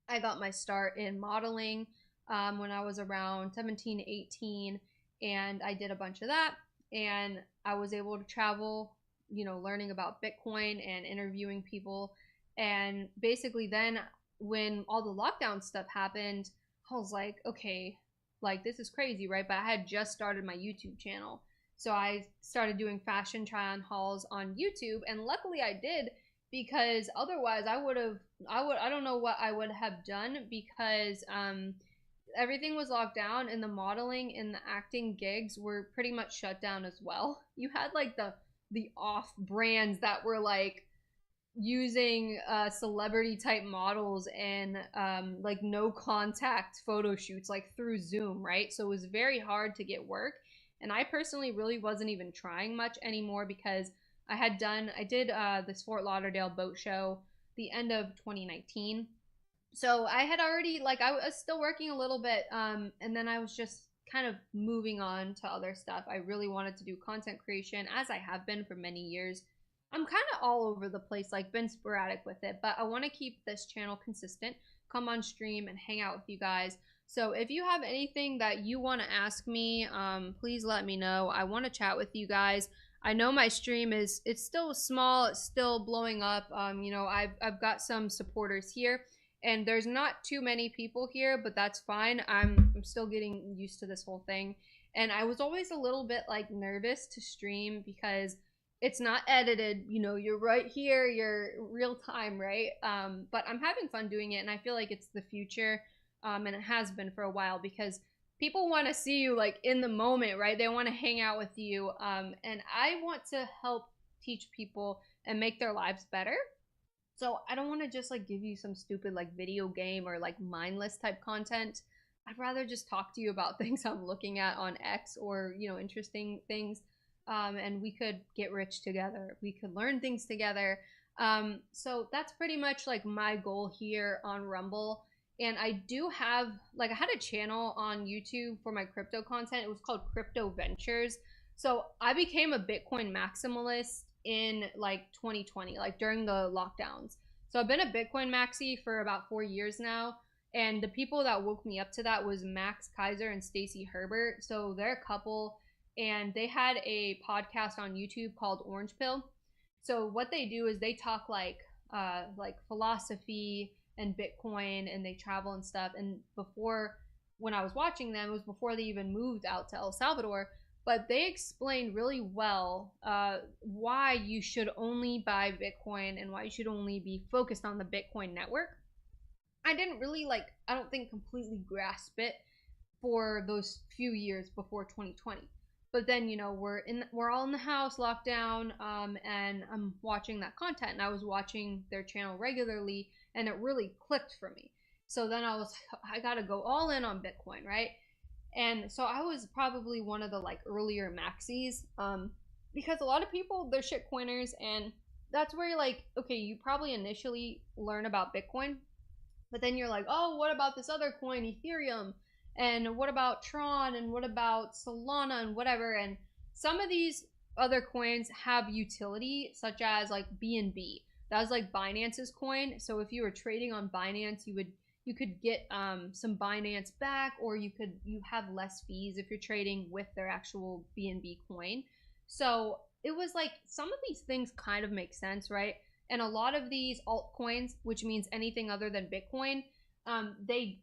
I got my start in modeling when I was around 17, 18, and I did a bunch of that. And I was able to travel, learning about Bitcoin and interviewing people. And basically then when all the lockdown stuff happened, I was like, okay, like this is crazy, right? But I had just started my YouTube channel. So I started doing fashion try-on hauls on YouTube, and luckily I did, because otherwise I don't know what I would have done, because everything was locked down, and the modeling and the acting gigs were pretty much shut down as well. You had like the off brands that were like using celebrity type models and like no contact photo shoots like through Zoom, right? So it was very hard to get work, and I personally really wasn't even trying much anymore, because I did this Fort Lauderdale boat show the end of 2019. So I had already, like, I was still working a little bit, and then I was just kind of moving on to other stuff. I really wanted to do content creation, as I have been for many years. I'm kind of all over the place, like been sporadic with it, but I want to keep this channel consistent, come on stream and hang out with you guys. So if you have anything that you want to ask me, please let me know. I want to chat with you guys. I know my stream it's still small, it's still blowing up. I've got some supporters here, and there's not too many people here, but that's fine. I'm still getting used to this whole thing. And I was always a little bit like nervous to stream, because it's not edited, you're right here, you're real time, right? But I'm having fun doing it, and I feel like it's the future, and it has been for a while, because people want to see you like in the moment, right? They want to hang out with you. And I want to help teach people and make their lives better. So I don't want to just like give you some stupid like video game or like mindless type content. I'd rather just talk to you about things I'm looking at on X or, you know, interesting things. And we could get rich together. We could learn things together. So that's pretty much like my goal here on Rumble. And I do have, like, I had a channel on YouTube for my crypto content. It was called Crypto Ventures. So I became a Bitcoin maximalist in like 2020, like during the lockdowns. So I've been a Bitcoin maxi for about 4 years now. And the people that woke me up to that was Max Kaiser and Stacy Herbert. So they're a couple, and they had a podcast on YouTube called Orange Pill. So what they do is they talk like philosophy and Bitcoin, and they travel and stuff. And before, when I was watching them, it was before they even moved out to El Salvador. But they explained really well why you should only buy Bitcoin and why you should only be focused on the Bitcoin network. I didn't really like, I don't think completely grasp it for those few years before 2020. But then, you know, we're all in the house, locked down, and I'm watching that content, and I was watching their channel regularly, and it really clicked for me. So then I was like, I gotta go all in on Bitcoin, right? And so I was probably one of the like earlier maxis, because a lot of people, they're shitcoiners, and that's where you're like, okay, you probably initially learn about Bitcoin, but then you're like, oh, what about this other coin, Ethereum? And what about Tron? And what about Solana and whatever? And some of these other coins have utility, such as like BNB. That was like Binance's coin. So if you were trading on Binance, you could get some Binance back, or you have less fees if you're trading with their actual BNB coin. So it was like some of these things kind of make sense, right? And a lot of these altcoins, which means anything other than Bitcoin, they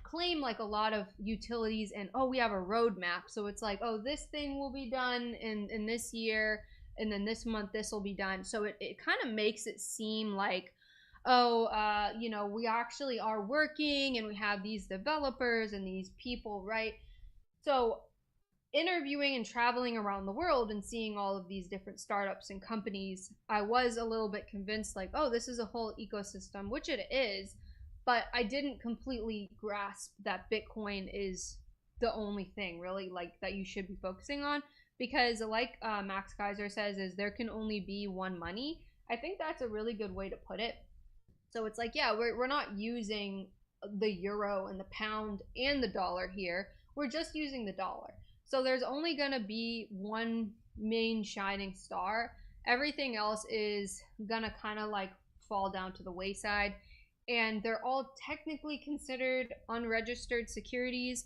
claim like a lot of utilities, and oh, we have a roadmap. So it's like, oh, this thing will be done in this year, and then this month this will be done. So it kind of makes it seem like, oh, you know, we actually are working, and we have these developers and these people, right? So interviewing and traveling around the world and seeing all of these different startups and companies, I was a little bit convinced like, oh, this is a whole ecosystem, which it is, but I didn't completely grasp that Bitcoin is the only thing really like that you should be focusing on, because like Max Kaiser says, is there can only be one money. I think that's a really good way to put it. So it's like, yeah, we're not using the euro and the pound and the dollar here. We're just using the dollar. So there's only going to be one main shining star. Everything else is going to kind of like fall down to the wayside. And they're all technically considered unregistered securities.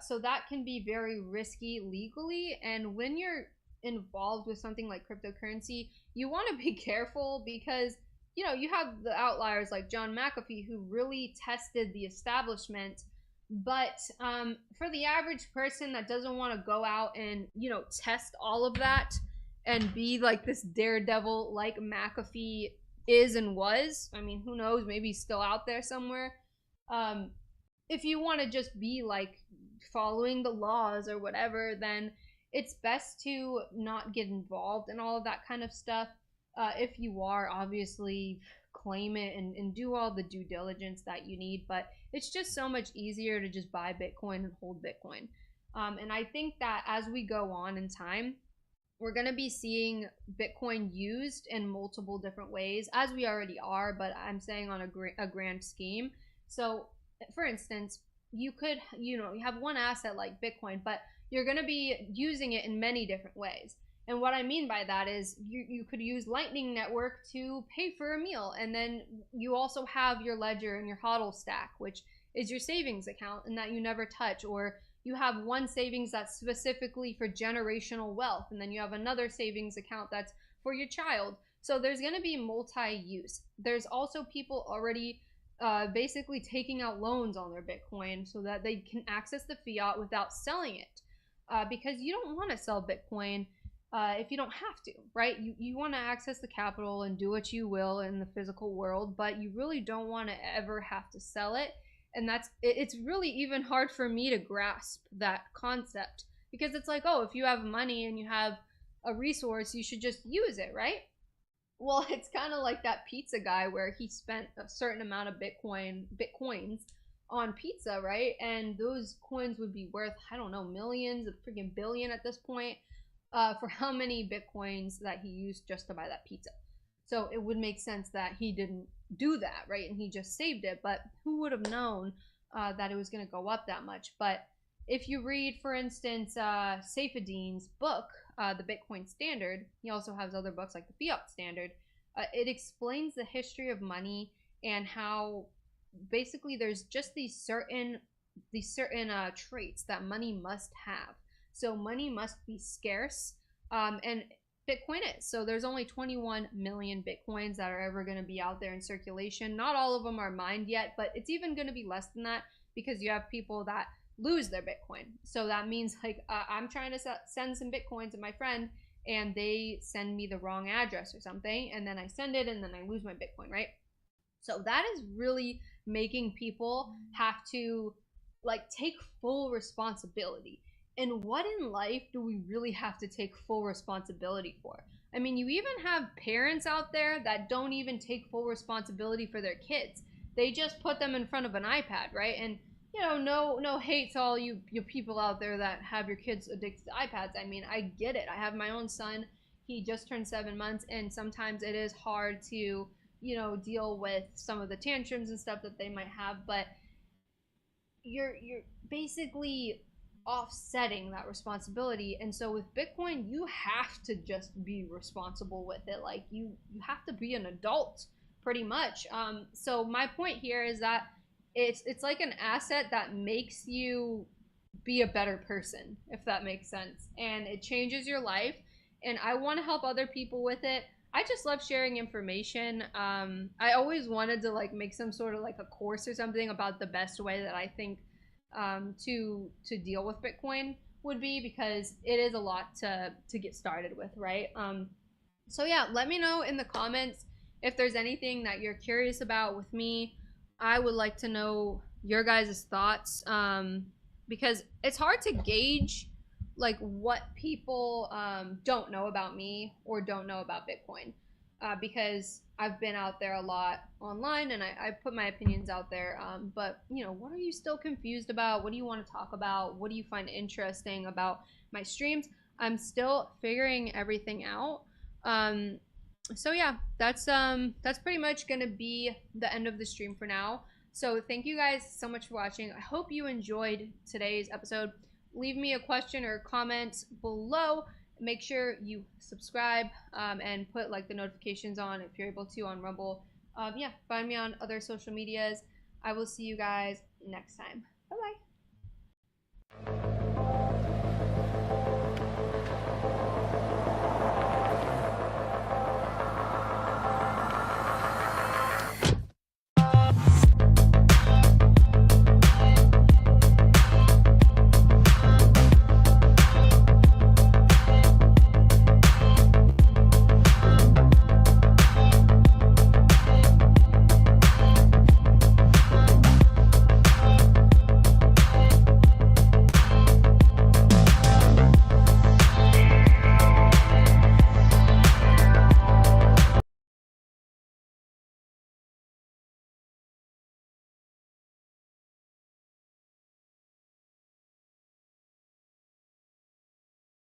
So that can be very risky legally. And when you're involved with something like cryptocurrency, you want to be careful, because, you know, you have the outliers like John McAfee, who really tested the establishment. But for the average person that doesn't want to go out and, you know, test all of that and be like this daredevil like McAfee is and was, I mean, who knows, maybe he's still out there somewhere. If you want to just be like following the laws or whatever, then it's best to not get involved in all of that kind of stuff. If you are, obviously claim it and do all the due diligence that you need, but it's just so much easier to just buy Bitcoin and hold Bitcoin. And I think that as we go on in time, we're going to be seeing Bitcoin used in multiple different ways, as we already are, but I'm saying on a grand scheme. So for instance, you could, you know, you have one asset like Bitcoin, but you're going to be using it in many different ways. And what I mean by that is you could use Lightning Network to pay for a meal. And then you also have your ledger and your HODL stack, which is your savings account and that you never touch. Or you have one savings that's specifically for generational wealth. And then you have another savings account that's for your child. So there's going to be multi-use. There's also people already basically taking out loans on their Bitcoin so that they can access the fiat without selling it. Because you don't want to sell Bitcoin if you don't have to, right? You want to access the capital and do what you will in the physical world, but you really don't want to ever have to sell it. And it's really even hard for me to grasp that concept, because it's like, oh, if you have money and you have a resource, you should just use it, right? Well, it's kind of like that pizza guy where he spent a certain amount of bitcoins on pizza, right? And those coins would be worth, I don't know, millions, a freaking billion at this point, for how many bitcoins that he used just to buy that pizza. So it would make sense that he didn't do that, right? And he just saved it. But who would have known that it was going to go up that much? But if you read, for instance, Saifedean's book, The Bitcoin Standard, he also has other books like The Fiat Standard. It explains the history of money and how basically there's just these certain traits that money must have. So money must be scarce, and Bitcoin is. So there's only 21 million Bitcoins that are ever going to be out there in circulation. Not all of them are mined yet, but it's even going to be less than that, because you have people that lose their Bitcoin. So that means like I'm trying to send some Bitcoin to my friend, and they send me the wrong address or something, and then I send it and then I lose my Bitcoin, right? So that is really making people have to like take full responsibility. And what in life do we really have to take full responsibility for? I mean, you even have parents out there that don't even take full responsibility for their kids. They just put them in front of an iPad, right? And you know, no hate to all you people out there that have your kids addicted to iPads. I mean, I get it. I have my own son. He just turned 7 months, and sometimes it is hard to, you know, deal with some of the tantrums and stuff that they might have, but you're basically offsetting that responsibility. And so with Bitcoin, you have to just be responsible with it. Like you have to be an adult pretty much. So my point here is that it's like an asset that makes you be a better person, if that makes sense, and it changes your life. And I want to help other people with it. I just love sharing information. I always wanted to like make some sort of like a course or something about the best way that I think to deal with Bitcoin would be, because it is a lot to get started with, right? So yeah, let me know in the comments if there's anything that you're curious about with me. I would like to know your guys' thoughts, because it's hard to gauge like what people don't know about me or don't know about Bitcoin, because I've been out there a lot online and I put my opinions out there. But you know, what are you still confused about? What do you want to talk about? What do you find interesting about my streams? I'm still figuring everything out. So yeah, that's pretty much gonna be the end of the stream for now. So thank you guys so much for watching. I hope you enjoyed today's episode. Leave me a question or comment below. Make sure you subscribe, and put like the notifications on if you're able to on Rumble. Yeah, find me on other social medias. I will see you guys next time. Bye bye.